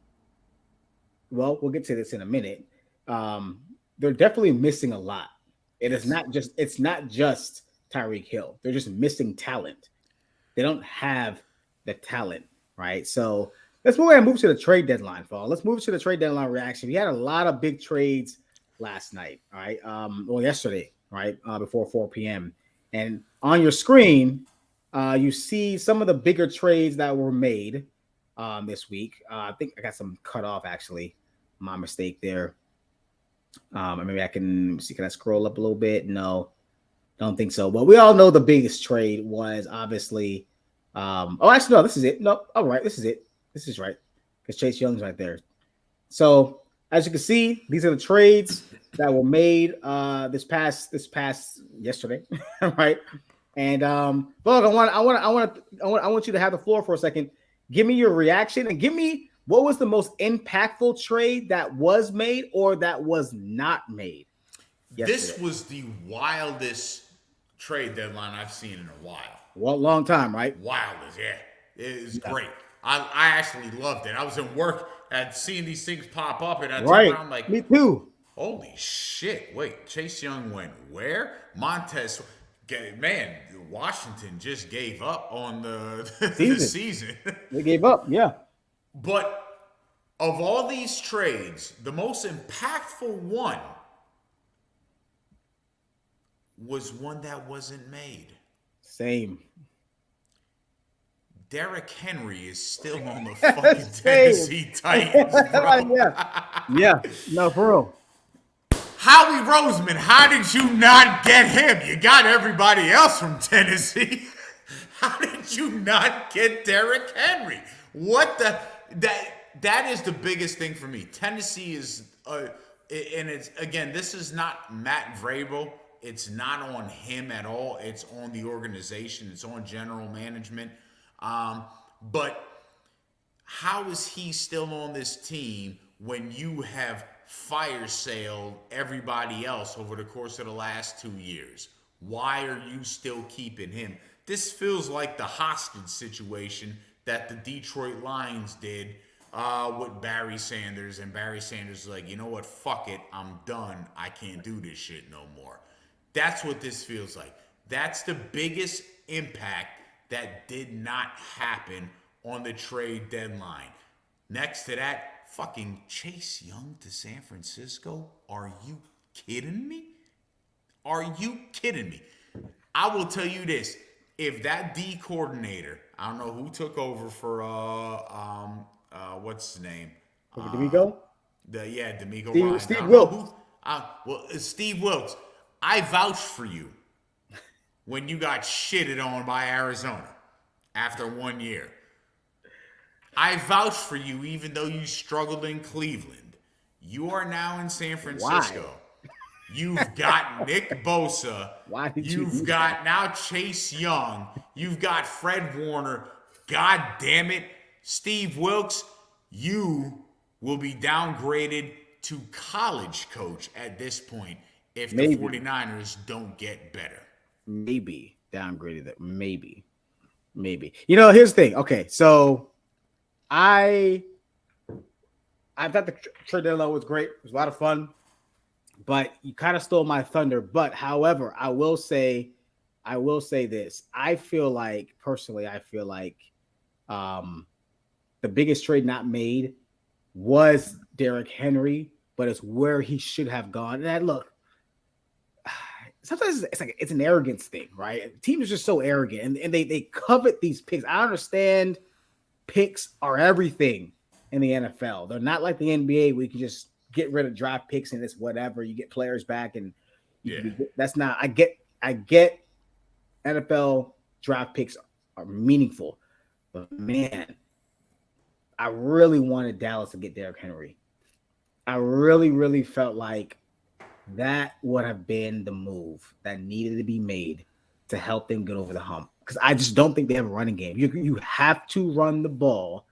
Well, we'll get to this in a minute. They're definitely missing a lot. It's not just Tyreek Hill. They're just missing talent. They don't have the talent, right? So let's move to the trade deadline, fall. Let's move to the trade deadline reaction. We had a lot of big trades last night, all right? Yesterday, right? Before 4 p.m. And on your screen, you see some of the bigger trades that were made this week. I think I got some cut off, actually. My mistake there. Maybe I can see. Can I scroll up a little bit? No, don't think so. But we all know the biggest trade was obviously. Actually, no. This is it. No, all right. This is it. This is right because Chase Young's right there. So as you can see, these are the trades that were made this past yesterday, right? And Bug, I want you to have the floor for a second. Give me your reaction and give me. What was the most impactful trade that was made or that was not made? Yesterday? This was the wildest trade deadline I've seen in a while. Well, long time, right? Wildest, yeah. It was great. I actually loved it. I was in work and seeing these things pop up, and I turned around like, me too. Holy shit! Wait, Chase Young went where? Montez, man, Washington just gave up on the season. They gave up, yeah. But of all these trades, the most impactful one was one that wasn't made. Same. Derrick Henry is still on the fucking Tennessee Titans, bro. Yeah. No, for real. Howie Roseman, how did you not get him? You got everybody else from Tennessee. How did you not get Derrick Henry? What the... That is the biggest thing for me. Tennessee is, and it's again, this is not Matt Vrabel. It's not on him at all. It's on the organization. It's on general management. But how is he still on this team when you have fire sailed everybody else over the course of the last 2 years? Why are you still keeping him? This feels like the hostage situation that the Detroit Lions did with Barry Sanders. And Barry Sanders was like, you know what? Fuck it. I'm done. I can't do this shit no more. That's what this feels like. That's the biggest impact that did not happen on the trade deadline. Next to that, fucking Chase Young to San Francisco? Are you kidding me? Are you kidding me? I will tell you this. If that D coordinator, I don't know who took over for what's his name? D'Amico? D'Amico Ryan. Steve Wilks. Steve Wilks. I vouched for you when you got shitted on by Arizona after 1 year. I vouched for you even though you struggled in Cleveland. You are now in San Francisco. Why? You've got Nick Bosa. You've got now Chase Young. You've got Fred Warner. God damn it. Steve Wilks, you will be downgraded to college coach at this point if the 49ers don't get better. Maybe downgraded that. Maybe. You know, here's the thing. Okay, so I thought the trade deadline was great. It was a lot of fun. But you kind of stole my thunder. But however, I will say this. I feel like the biggest trade not made was Derrick Henry, but it's where he should have gone. And look, sometimes it's an arrogance thing, right? Teams are just so arrogant and they covet these picks. I understand picks are everything in the NFL. They're not like the NBA where you can just get rid of draft picks and it's whatever. You get players back and that's not. I get NFL draft picks are meaningful, but man, I really wanted Dallas to get Derrick Henry. I really felt like that would have been the move that needed to be made to help them get over the hump. Because I just don't think they have a running game. You have to run the ball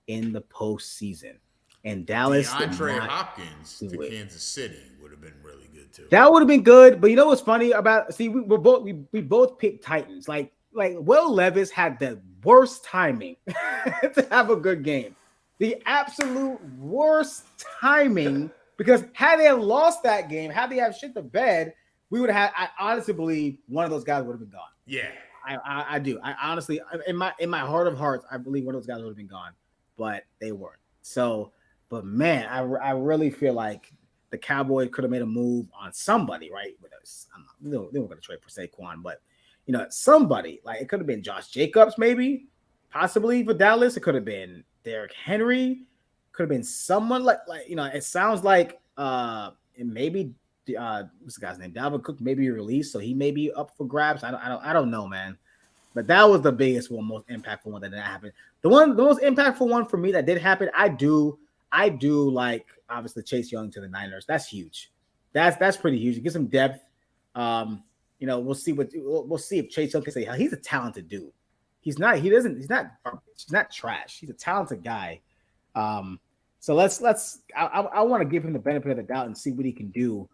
in the postseason. and Dallas did DeAndre not Hopkins to do it. Kansas City would have been really good too. That would have been good, but you know what's funny about? See, we both picked Titans. Like Will Levis had the worst timing to have a good game, the absolute worst timing. Because had they have lost that game, had they have shit to bed, we would have had. I honestly believe one of those guys would have been gone. Yeah, I do. I honestly, in my heart of hearts, I believe one of those guys would have been gone, but they weren't. So, but man, I really feel like the Cowboys could have made a move on somebody, right? They weren't going to trade for Saquon, but somebody, like it could have been Josh Jacobs, maybe, possibly for Dallas. It could have been Derrick Henry. Could have been someone like it sounds like maybe what's the guy's name? Dalvin Cook may be released, so he may be up for grabs. I don't know, man. But that was the biggest one, most impactful one that did not happen. The most impactful one for me that did happen, I do like obviously Chase Young to the Niners. That's huge. That's pretty huge. It gives some depth. We'll see if Chase Young can say he's a talented dude. He's not trash. He's a talented guy. So I want to give him the benefit of the doubt and see what he can do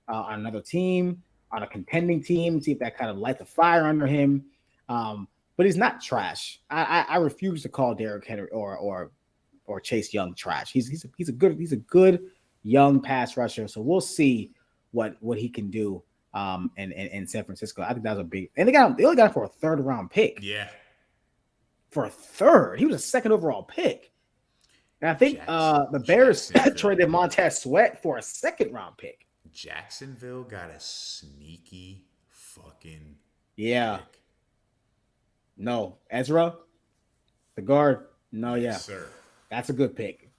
on another team, on a contending team, see if that kind of lights a fire under him. But he's not trash. I refuse to call Derrick Henry or Chase Young trash. He's a good young pass rusher. So we'll see what he can do in San Francisco. I think that was a big, and they only got him for a third round pick. Yeah. For a third. He was a second overall pick. And I think the Bears traded Montez Sweat for a second round pick. Jacksonville got a sneaky fucking pick. No, Ezra, the guard. No, yes, sir. That's a good pick.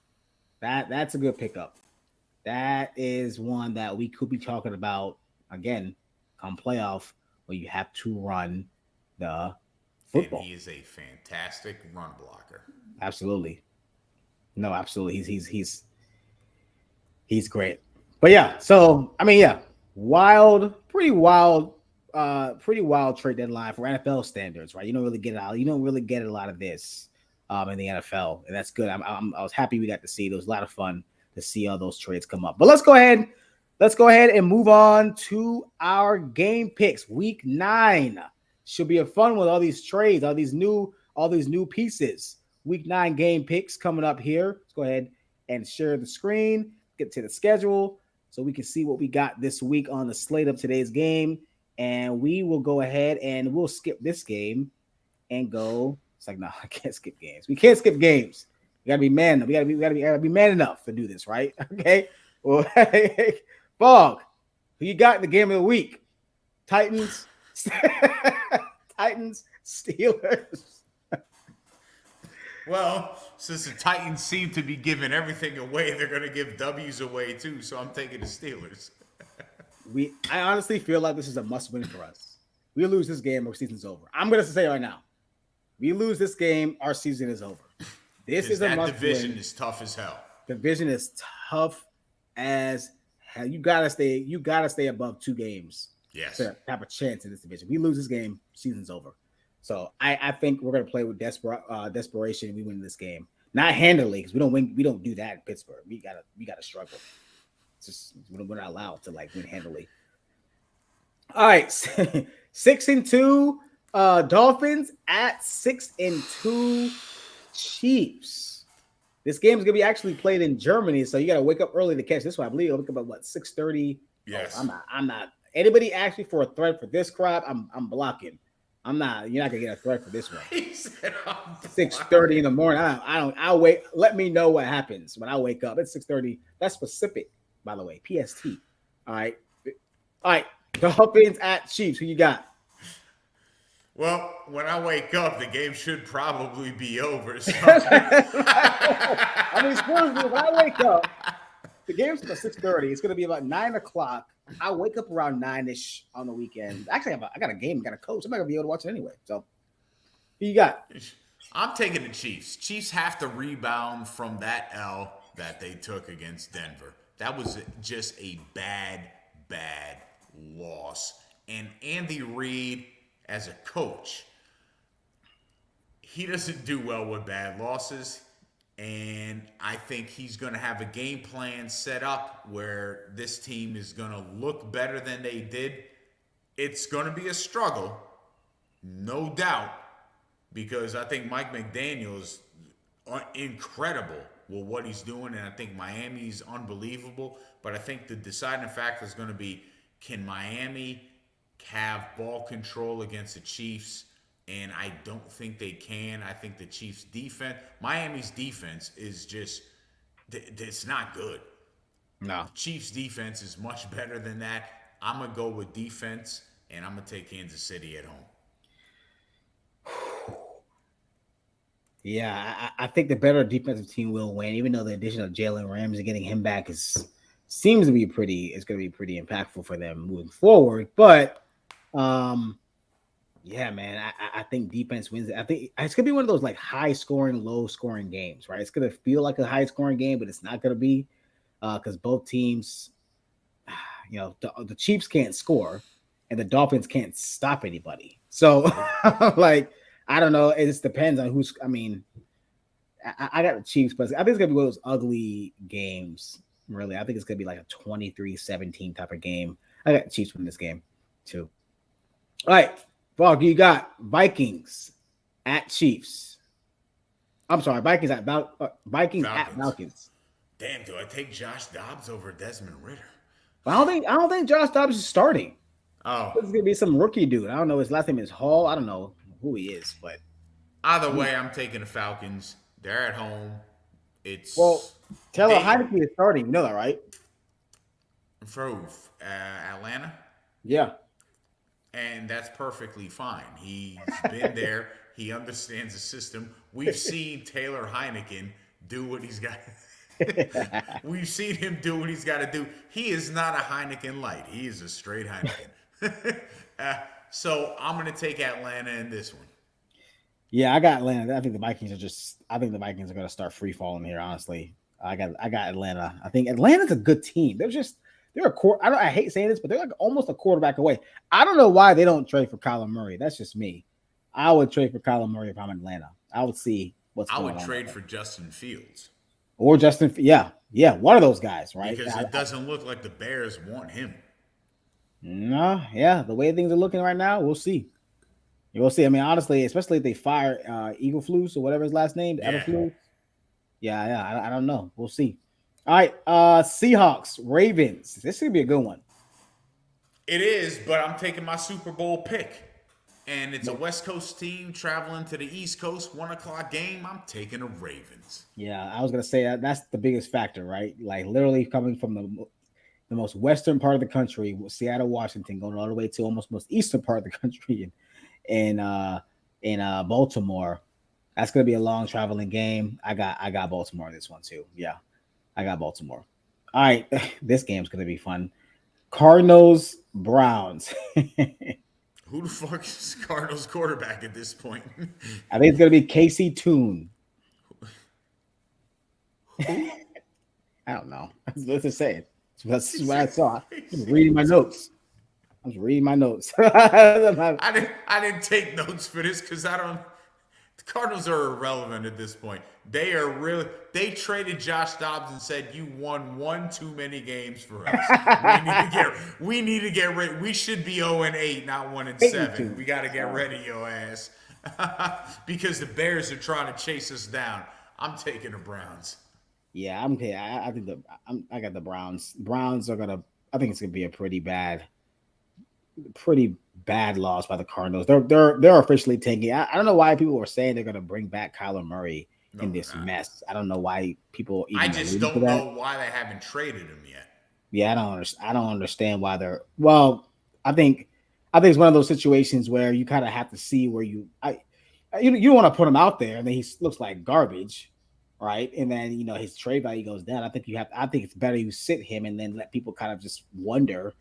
That's a good pickup. That is one that we could be talking about again come playoff where you have to run the football. And he is a fantastic run blocker. Absolutely. No, absolutely. He's great. But yeah, so I mean, yeah, pretty wild trade deadline for NFL standards, right? You don't really get a lot of this in the NFL, and that's good. I was happy we got to see it. It was a lot of fun to see all those trades come up. But let's go ahead and move on to our game picks. Week 9 should be a fun with all these trades, all these new pieces. Week 9 game picks coming up here. Let's go ahead and share the screen, get to the schedule so we can see what we got this week on the slate of today's game. And we will go ahead and we'll skip this game and go. It's like, no, I can't skip games. We can't skip games. We gotta be man. We gotta be man enough to do this, right? Okay. Well, Fog, who you got in the game of the week? Titans, Steelers. Well, since the Titans seem to be giving everything away, they're going to give W's away too. So I'm taking the Steelers. I honestly feel like this is a must-win for us. We lose this game, our season's over. I'm going to say right now, we lose this game, our season is over. This is a must-win. Division is tough as hell. Division is tough as hell. You gotta stay above 2 games. Yes. To have a chance in this division. We lose this game, season's over. So I think we're gonna play with desperation. We win this game, not handily, because we don't win. We don't do that in Pittsburgh. We gotta struggle. It's just we're not allowed to win handily. All right, 6-2 Dolphins at 6-2 Chiefs. This game is gonna be actually played in Germany, so you gotta wake up early to catch this one. I believe I'll wake up at 6:30. Yes. Oh, I'm not. Anybody asking for a thread for this crap? I'm blocking. I'm not. You're not gonna get a threat for this one. He said 6:30 in the morning. I'll wait. Let me know what happens when I wake up. It's 6:30. That's Pacific, by the way. PST. All right. Dolphins at Chiefs. Who you got? Well, when I wake up, the game should probably be over. So. I mean, Spurs, when I wake up, the game's about 6:30. It's gonna be about 9:00. I wake up around 9-ish on the weekend. Actually, I got a game, got a coach. I'm not gonna be able to watch it anyway. So, who you got? I'm taking the Chiefs. Chiefs have to rebound from that L that they took against Denver. That was just a bad loss. And Andy Reid, as a coach, he doesn't do well with bad losses. And I think he's going to have a game plan set up where this team is going to look better than they did. It's going to be a struggle, no doubt, because I think Mike McDaniel's incredible with what he's doing, and I think Miami's unbelievable. But I think the deciding factor is going to be, can Miami have ball control against the Chiefs? And I don't think they can. I think the Chiefs' defense, Miami's defense, is just, it's not good. No. Chiefs' defense is much better than that. I'm going to go with defense, and I'm going to take Kansas City at home. Yeah, I think the better defensive team will win, even though the addition of Jalen Ramsey, getting him back seems to be pretty impactful for them moving forward. But yeah, man, I think defense wins. I think it's gonna be one of those like high scoring, low scoring games, right? It's gonna feel like a high scoring game, but it's not gonna be because both teams, the Chiefs can't score and the Dolphins can't stop anybody. So like, I don't know. It just depends on who's. I mean, I got the Chiefs, but I think it's gonna be one of those ugly games. Really, I think it's gonna be like a 23-17 type of game. I got the Chiefs win this game too. All right, Bog, you got Vikings at Chiefs. I'm sorry, Vikings at Falcons. Damn, do I take Josh Dobbs over Desmond Ridder? But I don't think Josh Dobbs is starting. Oh, This is gonna be some rookie dude. I don't know. His last name is Hall. I don't know who he is, but either way, I'm taking the Falcons. They're at home. It's Taylor Heineke is starting. You know that, right? For Atlanta. Yeah. And that's perfectly fine. He's been there. He understands the system. We've seen Taylor Heineken do what he's got. We've seen him do what he's got to do. He is not a Heineken light. He is a straight Heineken. So I'm going to take Atlanta in this one. Yeah, I got Atlanta. I think the Vikings are going to start free falling here. Honestly, I got Atlanta. I think Atlanta's a good team. I hate saying this, but they're like almost a quarterback away. I don't know why they don't trade for Kyler Murray. That's just me. I would trade for Kyler Murray if I'm in Atlanta. I would see what's going on. I would trade for Justin Fields. Or Justin. Yeah, one of those guys, right? Because it doesn't look like the Bears want him. No, yeah. The way things are looking right now, we'll see. We'll see. I mean, honestly, especially if they fire Eberflus or whatever his last name, Eberflus. Yeah. I don't know. We'll see. All right, Seahawks, Ravens. This is gonna be a good one. It is, but I'm taking my Super Bowl pick, and it's a West Coast team traveling to the East Coast. 1:00 game. I'm taking the Ravens. Yeah, I was gonna say that's the biggest factor, right? Like literally coming from the most western part of the country, Seattle, Washington, going all the way to almost most eastern part of the country, in Baltimore. That's gonna be a long traveling game. I got Baltimore in this one too. Yeah. I got Baltimore. All right, this game's gonna be fun. Cardinals, Browns. Who the fuck is Cardinals quarterback at this point? I think it's gonna be Casey Toon. I don't know. Let's just say it. That's what I saw. I was reading my notes. I didn't take notes for this because the Cardinals are irrelevant at this point. They traded Josh Dobbs and said, you won one too many games for us. We need to get rid. We should be 0-8, not 1-7. We got to get rid of your ass. Because the Bears are trying to chase us down. I'm taking the Browns. Yeah, I'm okay. I think I got the Browns. Browns are gonna. I think it's gonna be a pretty bad loss by the Cardinals. They're officially tanking. I don't know why people were saying they're gonna bring back Kyler Murray in this mess. I don't know why people. I just don't know why they haven't traded him yet. Yeah, I don't understand why they're. Well, I think it's one of those situations where you kind of have to see where you don't want to put him out there and then he looks like garbage. Right, and then his trade value goes down. I think it's better you sit him and then let people kind of just wonder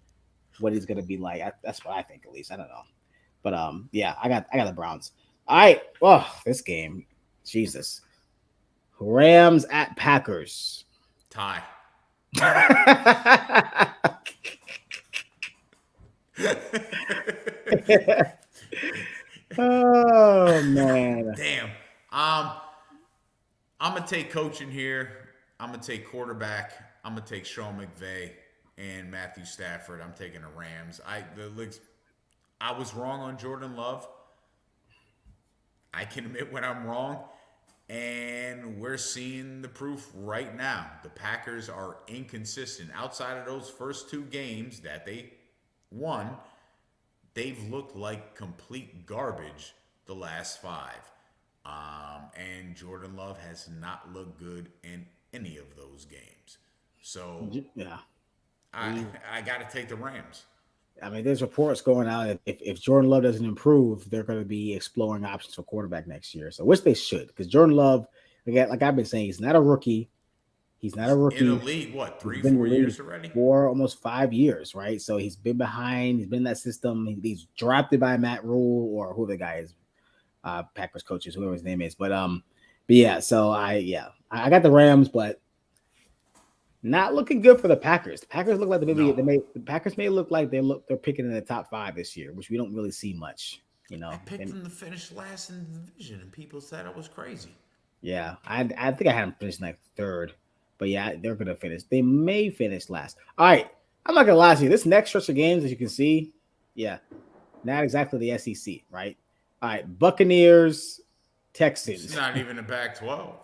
what he's gonna be like. That's what I think, at least. I don't know, but yeah, I got the Browns. All right, oh, this game, Jesus, Rams at Packers. Tie. Oh man, damn. I'm gonna take coaching here. I'm gonna take quarterback. I'm gonna take Sean McVay and Matthew Stafford. I'm taking the Rams. I was wrong on Jordan Love. I can admit when I'm wrong. And we're seeing the proof right now. The Packers are inconsistent. Outside of those first 2 games that they won, they've looked like complete garbage the last 5. And Jordan Love has not looked good in any of those games. So Yeah. I got to take the Rams. I mean, there's reports going out that if Jordan Love doesn't improve, they're going to be exploring options for quarterback next year. So, which they should, because Jordan Love, again, like I've been saying, he's not a rookie. He's not a rookie. In the league, what, 3-4 years already? 4, almost 5 years, right? So he's been behind. He's been in that system. He's drafted by Matt Rule or who the guy is, Packers coaches, whoever his name is. But yeah. So I got the Rams, but not looking good for the Packers. The Packers look like the Packers may look like they're picking in the top 5 this year, which we don't really see much. You know, I picked them to finish last in the division, and people said I was crazy. Yeah, I think I had them finishing like 3rd, but yeah, they're gonna finish. They may finish last. All right, I'm not gonna lie to you. This next stretch of games, as you can see, yeah, not exactly the SEC, right? All right, Buccaneers, Texans. It's not even a Pac-12.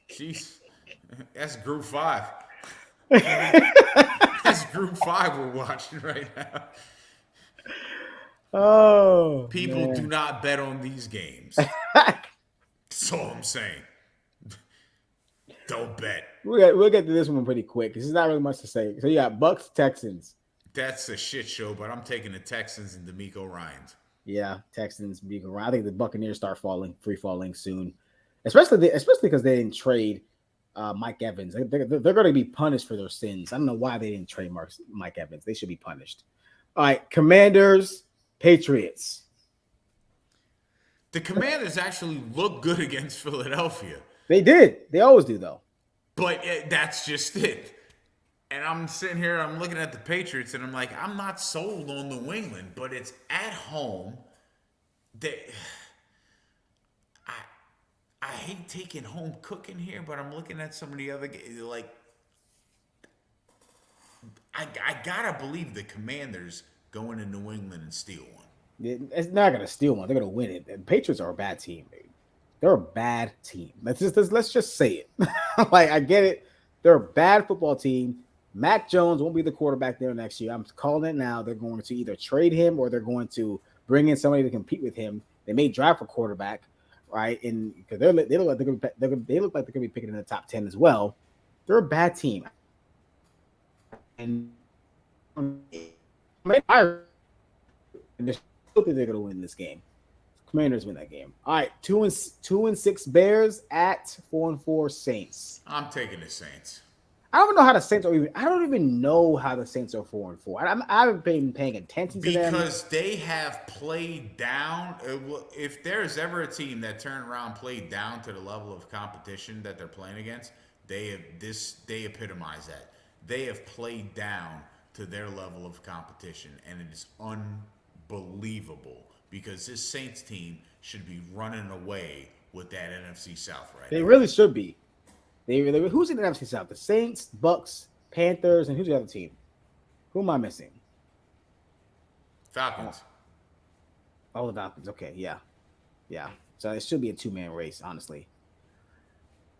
Jeez. That's Group 5. That's Group 5 we're watching right now. Oh, people do not bet on these games. That's all I'm saying. Don't bet. We'll get to this one pretty quick. This is not really much to say. So you got Bucks, Texans. That's a shit show, but I'm taking the Texans and DeMeco Ryans. Yeah, Texans, DeMeco Ryans. I think the Buccaneers start free falling soon, especially because they didn't trade Mike Evans. They're going to be punished for their sins. I don't know why they didn't trade Mike Evans. They should be punished. All right, Commanders, Patriots. The Commanders actually look good against Philadelphia. They did. They always do, though. But that's just it. And I'm sitting here, I'm looking at the Patriots, and I'm like, I'm not sold on New England, but it's at home. I hate taking home cooking here, but I'm looking at some of the other games. Like, I gotta believe the Commanders go into New England and steal one. It's not gonna steal one. They're gonna win it. The Patriots are a bad team, baby. They're a bad team. Let's just say it. Like, I get it. They're a bad football team. Mac Jones won't be the quarterback there next year. I'm calling it now. They're going to either trade him or they're going to bring in somebody to compete with him. They may draft a quarterback, right? And because they look like they're going to be picking in the top 10 as well. They're a bad team. And I still think they're going to win this game. Commanders win that game. All right, 2-6 Bears at 4-4 Saints. I'm taking the Saints. I don't know how the Saints are even. I don't even know how the Saints are 4-4. I haven't been paying attention to them because they have played down. If there's ever a team that turned around, played down to the level of competition that they're playing against, they epitomize that. They have played down to their level of competition, and it is unbelievable. Because this Saints team should be running away with that NFC South right now. They really should be. Who's in the NFC South? The Saints, Bucks, Panthers, and who's the other team? Who am I missing? Falcons. Oh, the Falcons. Okay, yeah. So it should be a 2-man race, honestly.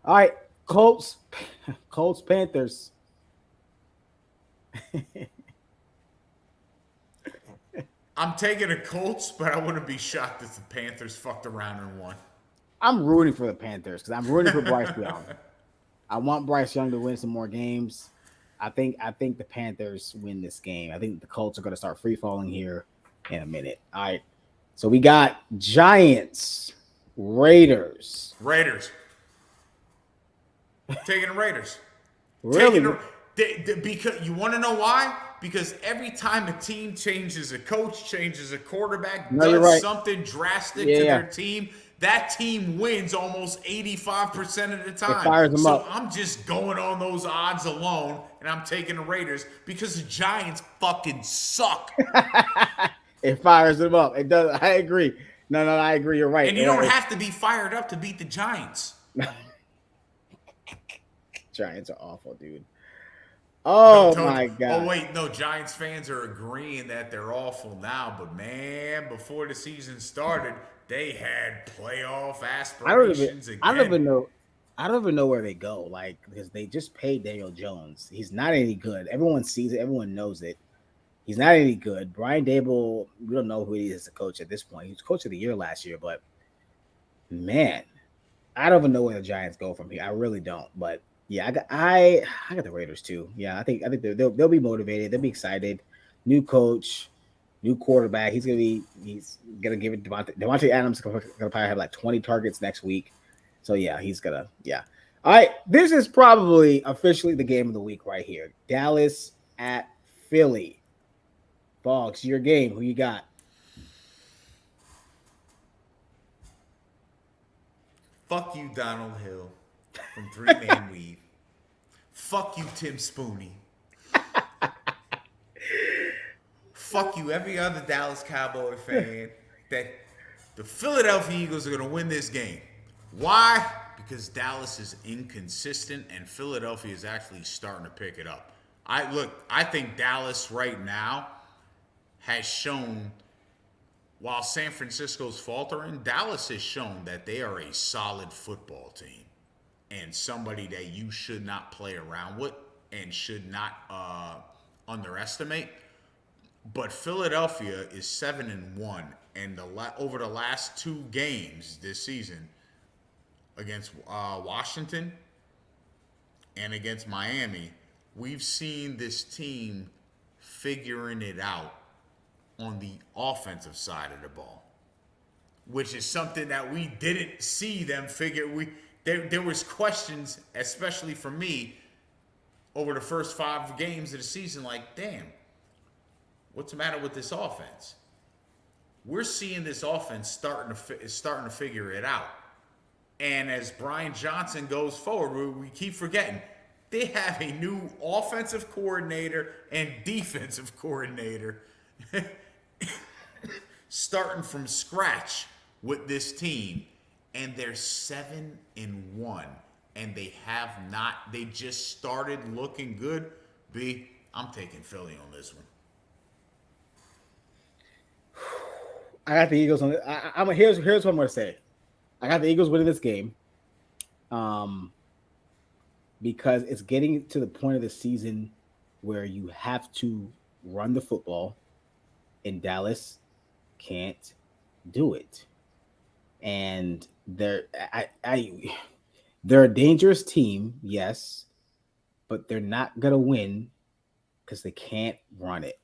All right, Colts, Panthers. I'm taking the Colts, but I wouldn't be shocked if the Panthers fucked around and won. I'm rooting for the Panthers because I'm rooting for Bryce Young. I want Bryce Young to win some more games. I think the Panthers win this game. I think the Colts are going to start free falling here in a minute. All right. So we got Giants, Raiders. Taking the Raiders. Really? Because you want to know why? Because every time a team changes a coach, changes a quarterback, does something drastic to their team, that team wins almost 85% of the time. It fires them up. I'm just going on those odds alone, and I'm taking the Raiders because the Giants fucking suck. It fires them up. It does. I agree. No, I agree. You're right. And you don't have to be fired up to beat the Giants. Giants are awful, dude. No, Oh don't. my Oh god. wait, no. Giants fans are agreeing that they're awful now, but man, before the season started, they had playoff I don't even. aspirations I don't again. even know. I don't even know where they go. Like because they just paid Daniel Jones. He's not any good. Everyone sees it. Everyone knows it. He's not any good. Brian Dable. We don't know who he is as a coach at this point. He was coach of the year last year, but man, I don't even know where the Giants go from here. I really don't. But yeah, I got the Raiders too. Yeah, I think they'll be motivated. They'll be excited. New coach, new quarterback. He's gonna give it Devontae Adams gonna probably have like 20 targets next week. So yeah, he's gonna yeah. All right, this is probably officially the game of the week right here. Dallas at Philly. Fox, your game. Who you got? Fuck you, Donald Hill from Three Man Weave. Fuck you, Tim Spooney. Fuck you, every other Dallas Cowboy fan that the Philadelphia Eagles are going to win this game. Why? Because Dallas is inconsistent and Philadelphia is actually starting to pick it up. I think Dallas right now has shown, while San Francisco's faltering, Dallas has shown that they are a solid football team and somebody that you should not play around with and should not underestimate. But Philadelphia is 7-1, and over the last two games this season against Washington and against Miami, we've seen this team figuring it out on the offensive side of the ball, which is something that we didn't see them figure. There was questions, especially for me, over the first 5 games of the season, like, damn, what's the matter with this offense? We're seeing this offense starting to figure it out. And as Brian Johnson goes forward, we keep forgetting they have a new offensive coordinator and defensive coordinator starting from scratch with this team, and they're 7-1, and they just started looking good. I'm taking Philly on this one. I got the Eagles on. Here's what I'm gonna say. I got the Eagles winning this game, because it's getting to the point of the season where you have to run the football, and Dallas can't do it. And they're a dangerous team, yes, but they're not gonna win because they can't run it.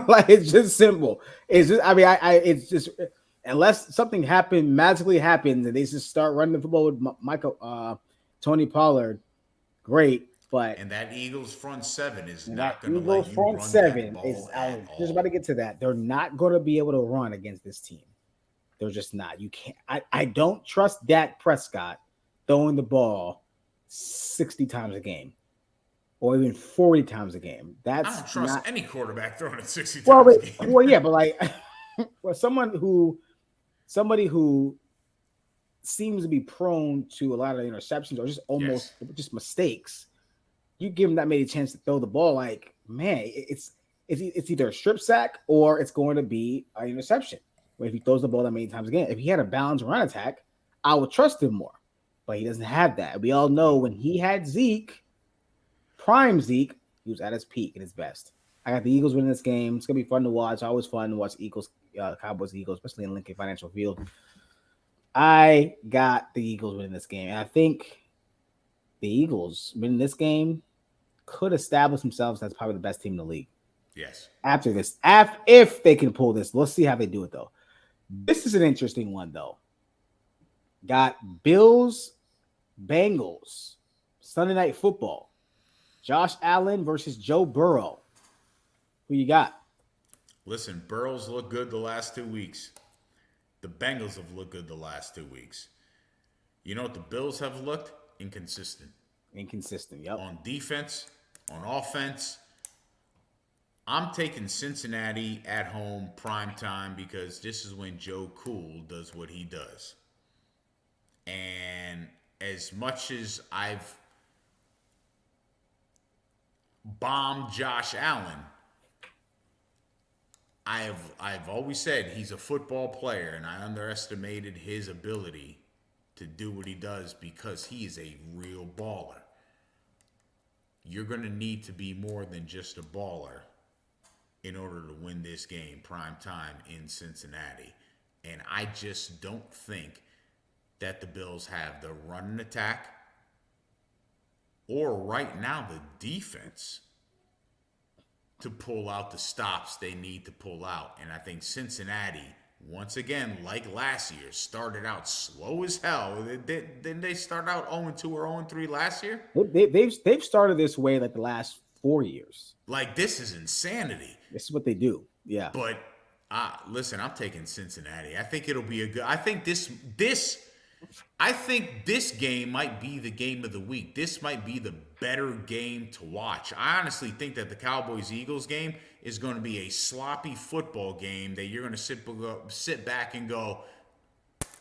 Like it's just simple. It's just it's just unless something magically happens and they just start running the football with Tony Pollard, great. But And that Eagles front seven is that not going to Eagles let you front run that seven is ball I was at just about to all. get to that. They're not going to be able to run against this team. They're just not. You can't. I don't trust Dak Prescott throwing the ball 60 times a game or even 40 times a game. I That's don't trust not any quarterback throwing it 60 well. times a game. Yeah, but like, well, somebody who seems to be prone to a lot of interceptions or just almost Yes. just mistakes. You give him that many chance to throw the ball, like man, it's either a strip sack or it's going to be an interception. If he throws the ball that many times again, if he had a balanced run attack, I would trust him more. But he doesn't have that. We all know when he had Zeke, prime Zeke, he was at his peak and his best. I got the Eagles winning this game. It's gonna be fun to watch. Always fun to watch Cowboys, Eagles, especially in Lincoln Financial Field. I got the Eagles winning this game, and I think the Eagles winning this game could establish themselves as probably the best team in the league. Yes. After this, if they can pull this, let's see how they do it though. This is an interesting one though. Got Bills, Bengals, Sunday Night Football. Josh Allen versus Joe Burrow. Who you got? Listen, Burrows looked good the last 2 weeks. The Bengals have looked good the last 2 weeks. You know what the Bills have looked? Inconsistent. Inconsistent. Yep. On defense, on offense. I'm taking Cincinnati at home prime time because this is when Joe Cool does what he does. And as much as I've bombed Josh Allen, I've always said he's a football player, and I underestimated his ability to do what he does because he is a real baller. You're going to need to be more than just a baller in order to win this game prime time in Cincinnati. And I just don't think that the Bills have the running attack or right now the defense to pull out the stops they need to pull out. And I think Cincinnati, once again, like last year, started out slow as hell. Didn't they start out 0-2 or 0-3 last year? They've started this way like the last 4 years. Like, this is insanity. This is what they do. Yeah. But listen, I'm taking Cincinnati. I think it'll be a good. I think this game might be the game of the week. This might be the better game to watch. I honestly think that the Cowboys-Eagles game is going to be a sloppy football game that you're going to sit back and go,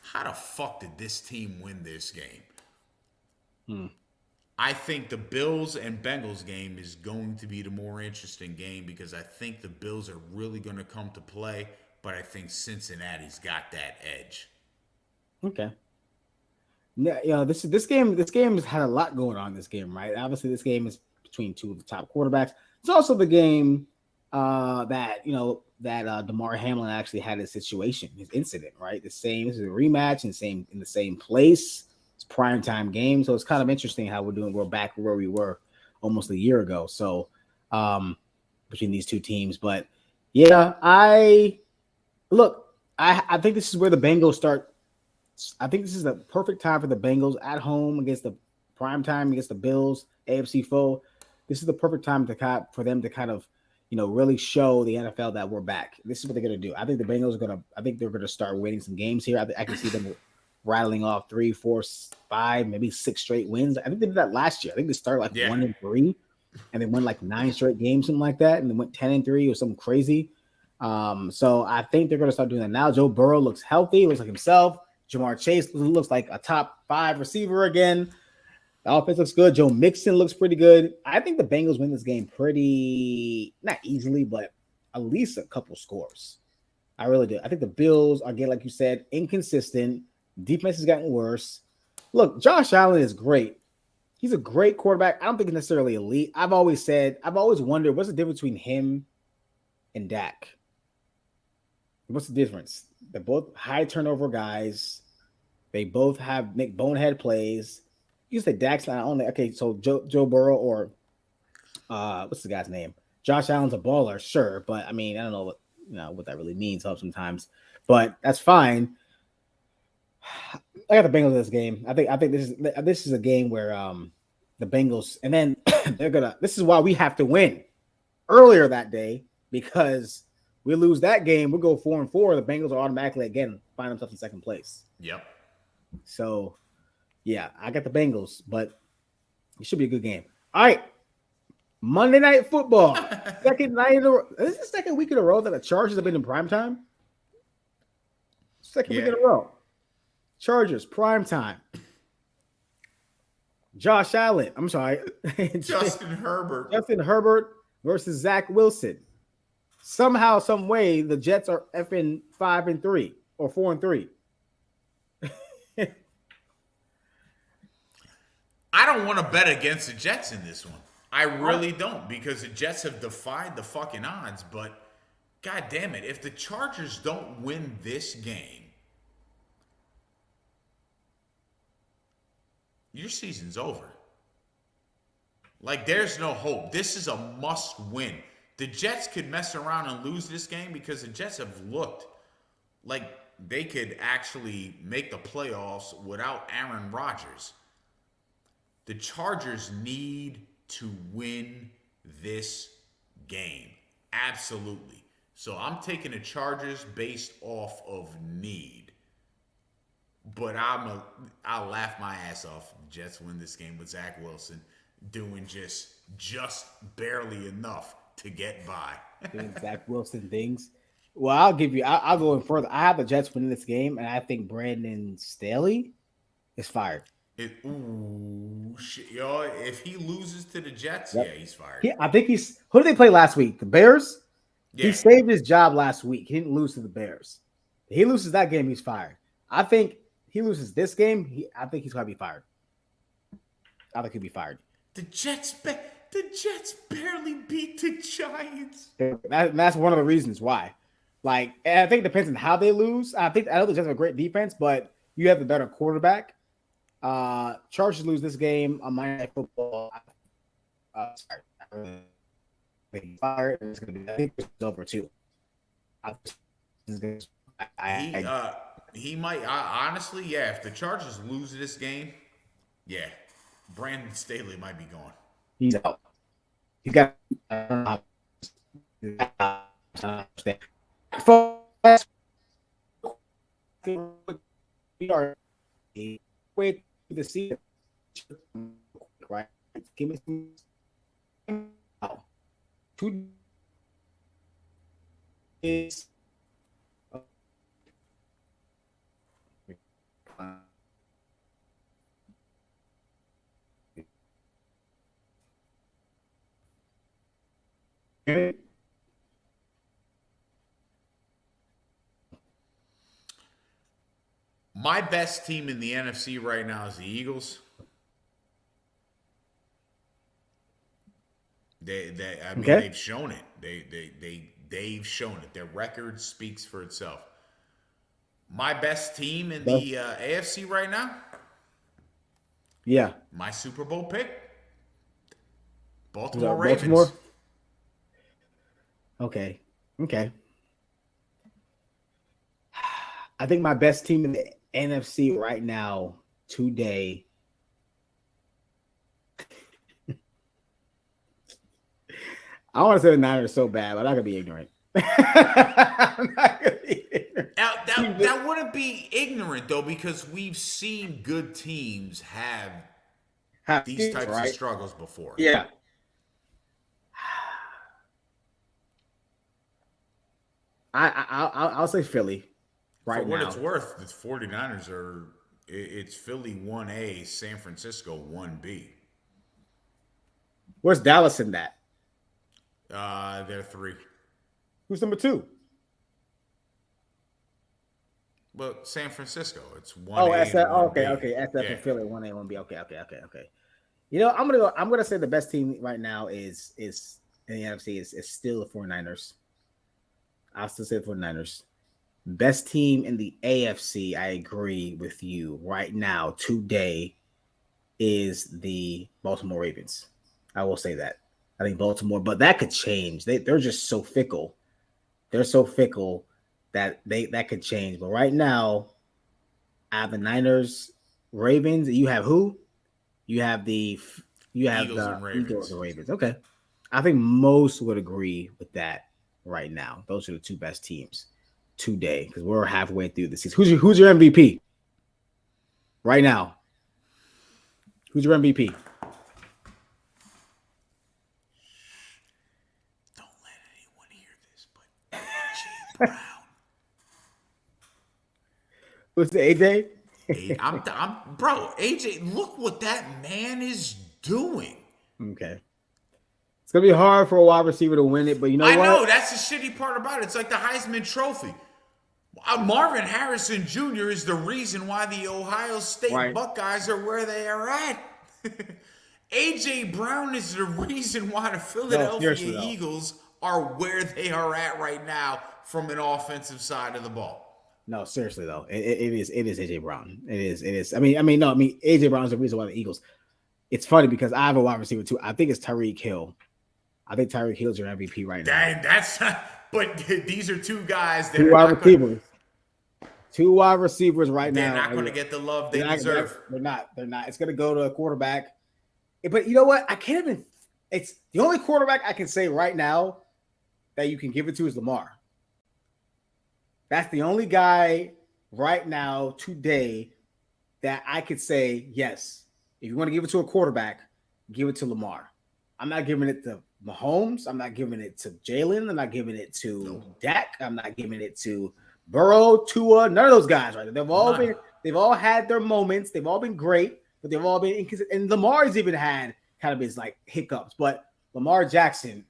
how the fuck did this team win this game? I think the Bills and Bengals game is going to be the more interesting game because I think the Bills are really going to come to play, but I think Cincinnati's got that edge. Okay. Yeah, this game has had a lot going on in this game, right? Obviously, this game is between two of the top quarterbacks. It's also the game that Damar Hamlin actually had his situation, his incident, right? This is a rematch in the same place. It's primetime game, so it's kind of interesting how we're back where we were almost a year ago. So between these two teams, but yeah, I think this is where the Bengals start. I think this is the perfect time for the Bengals at home against the prime time against the Bills, AFC foe. This is the perfect time for them to kind of, really show the NFL that we're back. This is what they're going to do. I think the Bengals I think they're going to start winning some games here. I can see them rattling off 3, 4, 5, maybe 6 straight wins. I think they did that last year. I think they started 1-3 and they won 9 straight games, something like that. And they went 10-3 or something crazy. So I think they're going to start doing that now. Joe Burrow looks healthy, looks like himself. Jamar Chase looks like a top 5 receiver again. The offense looks good. Joe Mixon looks pretty good. I think the Bengals win this game pretty, not easily, but at least a couple scores. I really do. I think the Bills are, again, like you said, inconsistent. Defense has gotten worse. Look, Josh Allen is great. He's a great quarterback. I don't think he's necessarily elite. I've always wondered, what's the difference between him and Dak? What's the difference? They're both high turnover guys. They both make bonehead plays. You say Dak's not only okay. So Joe Burrow or what's the guy's name? Josh Allen's a baller, sure, but I mean I don't know what that really means sometimes, but that's fine. I got the Bengals in this game. I think this is a game where the Bengals, and then this is why we have to win earlier that day, because we lose that game, we go 4-4. The Bengals are automatically again find themselves in second place. Yep. So, yeah, I got the Bengals, but it should be a good game. All right, Monday Night Football, second night in a row. This is the second week in a row that the Chargers have been in primetime. Second week in a row. Chargers primetime. Josh Allen. I'm sorry, Justin Herbert. Justin Herbert versus Zach Wilson. Somehow, some way, the Jets are effing 5-3 or 4-3. I don't want to bet against the Jets in this one. I really don't, because the Jets have defied the fucking odds. But God damn it, if the Chargers don't win this game, your season's over. Like, there's no hope. This is a must win. The Jets could mess around and lose this game because the Jets have looked like they could actually make the playoffs without Aaron Rodgers. The Chargers need to win this game. Absolutely. So I'm taking the Chargers based off of need. But I'll laugh my ass off if the Jets win this game with Zach Wilson doing just barely enough to get by. Doing Zach Wilson things. Well, I'll go in further. I have the Jets winning this game, and I think Brandon Staley is fired. Shit, yo, if he loses to the Jets, Yep. yeah, he's fired. I think he's. Who did they play last week? The Bears. Yeah. He saved his job last week. He didn't lose to the Bears. If he loses that game, he's fired. I think he loses this game. I think he's going to be fired. I think he'll be fired. The Jets barely beat the Giants. That's one of the reasons why. Like, and I think it depends on how they lose. I know the Jets have a great defense, but you have the better quarterback. Chargers lose this game on Monday Night Football. Sorry, fired. It's going to be. I think it's over too. He might. Honestly, yeah. If the Chargers lose this game, yeah, Brandon Staley might be gone. He's out. He's got. We are way to the season, right? Give me some. Two is. My best team in the NFC right now is the Eagles. They've shown it. They've shown it. Their record speaks for itself. My best team in the AFC right now? Yeah. My Super Bowl pick? Baltimore Ravens. Okay. I think my best team in the NFC right now, today. I want to say the Niners so bad, but I'm not going to be ignorant. I'm not going to be ignorant. That wouldn't be ignorant, though, because we've seen good teams have these types of struggles before. Yeah. I'll say Philly right now. For what it's worth, the 49ers it's Philly 1A, San Francisco 1B. Where's Dallas in that? They're 3. Who's number 2? Well, San Francisco. It's 1A. Oh, SF. Okay. SF and Philly 1A, 1B. Okay. You know, I'm gonna say the best team right now is in the NFC is still the 49ers. I'll still say the 49ers. Best team in the AFC, I agree with you right now, today, is the Baltimore Ravens. I will say that. I think Baltimore, but that could change. They're just so fickle. They're so fickle that could change. But right now, I have the Niners, Ravens. You have who? You have the Eagles and Ravens. Okay. I think most would agree with that right now. Those are the 2 best teams today because we're halfway through the season. Who's your MVP right now? Who's your MVP? Don't let anyone hear this, but AJ Brown. Who's the AJ? Bro, AJ, look what that man is doing. Okay. It's going to be hard for a wide receiver to win it, but you know what? I know, that's the shitty part about it. It's like the Heisman Trophy. Marvin Harrison Jr. is the reason why the Ohio State Buckeyes are where they are at. AJ Brown is the reason why the Philadelphia Eagles are where they are at right now from an offensive side of the ball. No, seriously though, it is AJ Brown. It is. I mean, AJ Brown is the reason why the Eagles. It's funny because I have a wide receiver too. I think it's Tyreek Hill. I think Tyreek Hill's your MVP right now. But these are 2 guys that 2 wide receivers. 2 wide receivers right now. They're not going to get the love they deserve. They're not. It's going to go to a quarterback. But you know what? I can't even. It's the only quarterback I can say right now that you can give it to is Lamar. That's the only guy right now today that I could say, yes, if you want to give it to a quarterback, give it to Lamar. I'm not giving it to Mahomes. I'm not giving it to Jalen. I'm not giving it to Dak. I'm not giving it to Burrow, Tua. None of those guys, right? They've all had their moments. They've all been great, but they've all been inconsistent. And Lamar's even had kind of his like hiccups. But Lamar Jackson,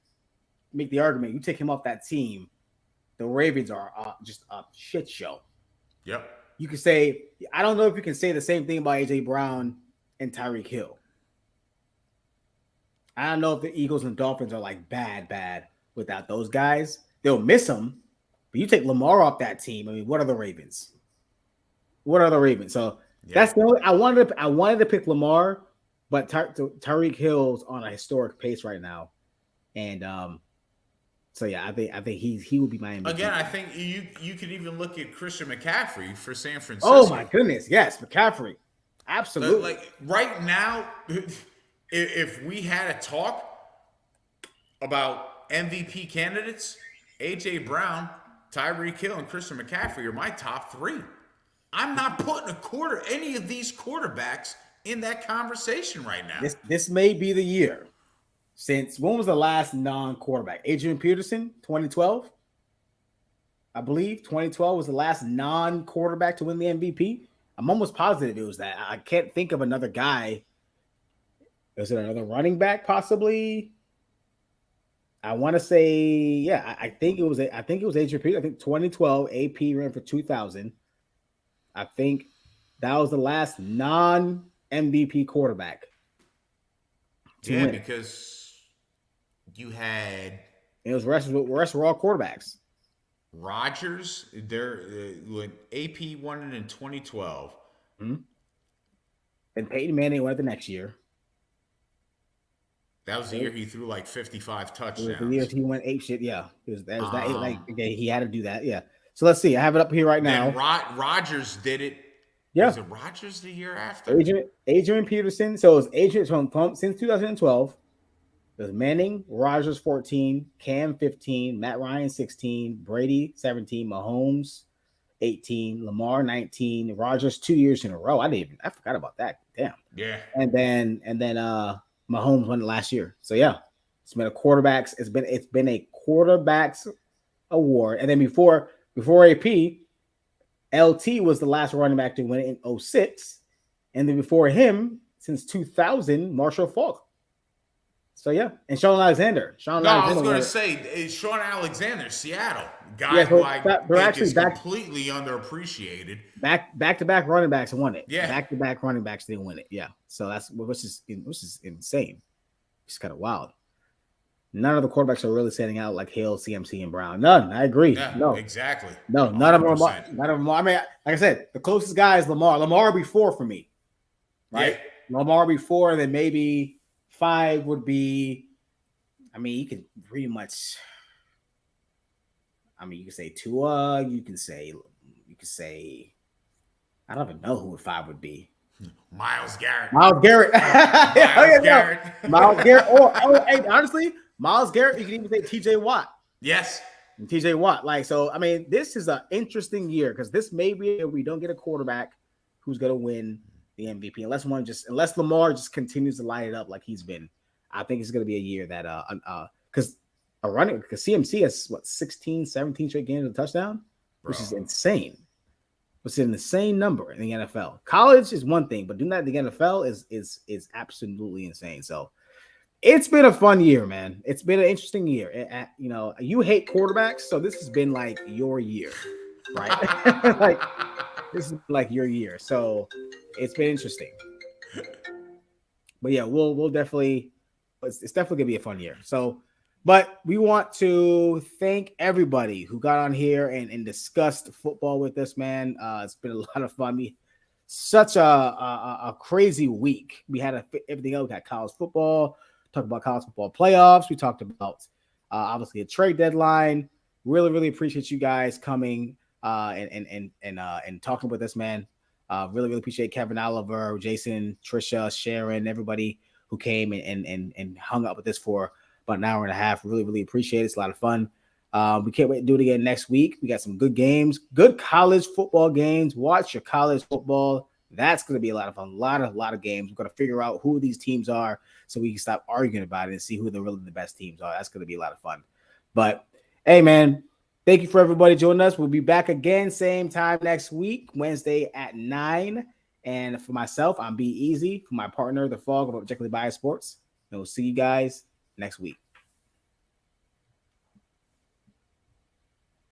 make the argument, you take him off that team, the Ravens are just a shit show. Yep. You could say, I don't know if you can say the same thing about AJ Brown and Tyreek Hill. I don't know if the Eagles and Dolphins are like bad without those guys. They'll miss them, but you take Lamar off that team. I mean, what are the Ravens? So that's the only I wanted to pick Lamar, but Tyreek Hill's on a historic pace right now, and so yeah, I think he would be my MVP. Again, I think you could even look at Christian McCaffrey for San Francisco. Oh my goodness, yes, McCaffrey, absolutely. Like right now, if we had a talk about MVP candidates, AJ Brown, Tyreek Hill, and Christian McCaffrey are my top three. I'm not putting any of these quarterbacks in that conversation right now. This may be the year. Since when was the last non-quarterback? Adrian Peterson, 2012. I believe 2012 was the last non-quarterback to win the MVP. I'm almost positive it was that. I can't think of another guy. Is it another running back possibly? I want to say, yeah, I think it was Adrian Peterson. I think 2012 AP ran for 2,000. I think that was the last non-MVP quarterback. Yeah, because you had the rest were all quarterbacks. Rodgers, when AP won it in 2012, and Peyton Manning won it the next year. That was the year he threw like 55 touchdowns. The year he went 8 shit, yeah. He had to do that, yeah. So let's see. I have it up here right now. Rodgers did it. Yeah. Was it Rodgers the year after? Adrian Peterson. So it was Adrian since 2012. It was Manning, Rodgers 14, Cam 15, Matt Ryan 16, Brady 17, Mahomes 18, Lamar 19, Rodgers 2 years in a row. I forgot about that. Damn. Yeah. And then Mahomes won it last year. So yeah, it's been a quarterbacks. It's been a quarterbacks award. And then before AP, LT was the last running back to win it in 2006. And then before him, since 2000, Marshall Faulk. So yeah, and Sean Alexander. I was going to say Sean Alexander, Seattle guy who I think is completely underappreciated. Back to back running backs won it. Yeah, back to back running backs didn't win it. Yeah, so that's which is insane. It's kind of wild. None of the quarterbacks are really standing out like Hill, CMC, and Brown. None. I agree. Yeah, no, exactly. No, none of them are. None of them. I mean, like I said, the closest guy is Lamar. Lamar before for me, right? Yeah. Lamar before, then maybe 5 would be. I mean, you could pretty much. I mean, you can say Tua. You can say. I don't even know who 5 would be. Myles Garrett. Myles Garrett. Myles Garrett. Hey, honestly, Myles Garrett. You can even say T.J. Watt. Yes. And T.J. Watt. Like, so, I mean, this is an interesting year because this may be if we don't get a quarterback who's going to win the MVP, unless Lamar just continues to light it up like he's been. I think it's going to be a year that because CMC has 16, 17 straight games of touchdown, which is insane. It's an insane number in the NFL. College is one thing, but doing that in the NFL is absolutely insane. So it's been a fun year, man. It's been an interesting year. You hate quarterbacks, so this has been like your year, right? Like this is like your year. So it's been interesting. But yeah, we'll definitely. It's definitely gonna be a fun year. So. But we want to thank everybody who got on here and discussed football with us, man. It's been a lot of fun. Such a crazy week. We had everything else. We got college football, talked about college football playoffs. We talked about obviously a trade deadline. Really, really appreciate you guys coming and talking with us, man. Really, really appreciate Kevin Oliver, Jason, Trisha, Sharon, everybody who came and hung up with us for about an hour and a half. Really, really appreciate it. It's a lot of fun. We can't wait to do it again next week. We got some good games, good college football games. Watch your college football That's going to be a lot of fun. A lot of games. We're going to figure out who these teams are so we can stop arguing about it and see who really the best teams are. That's going to be a lot of fun. But hey, man, thank you for everybody joining us. We'll be back again, same time next week, Wednesday at 9. And for myself, I'm Be Easy. For my partner, The Fog of Objectively Biased Sports. And we'll see you guys next week.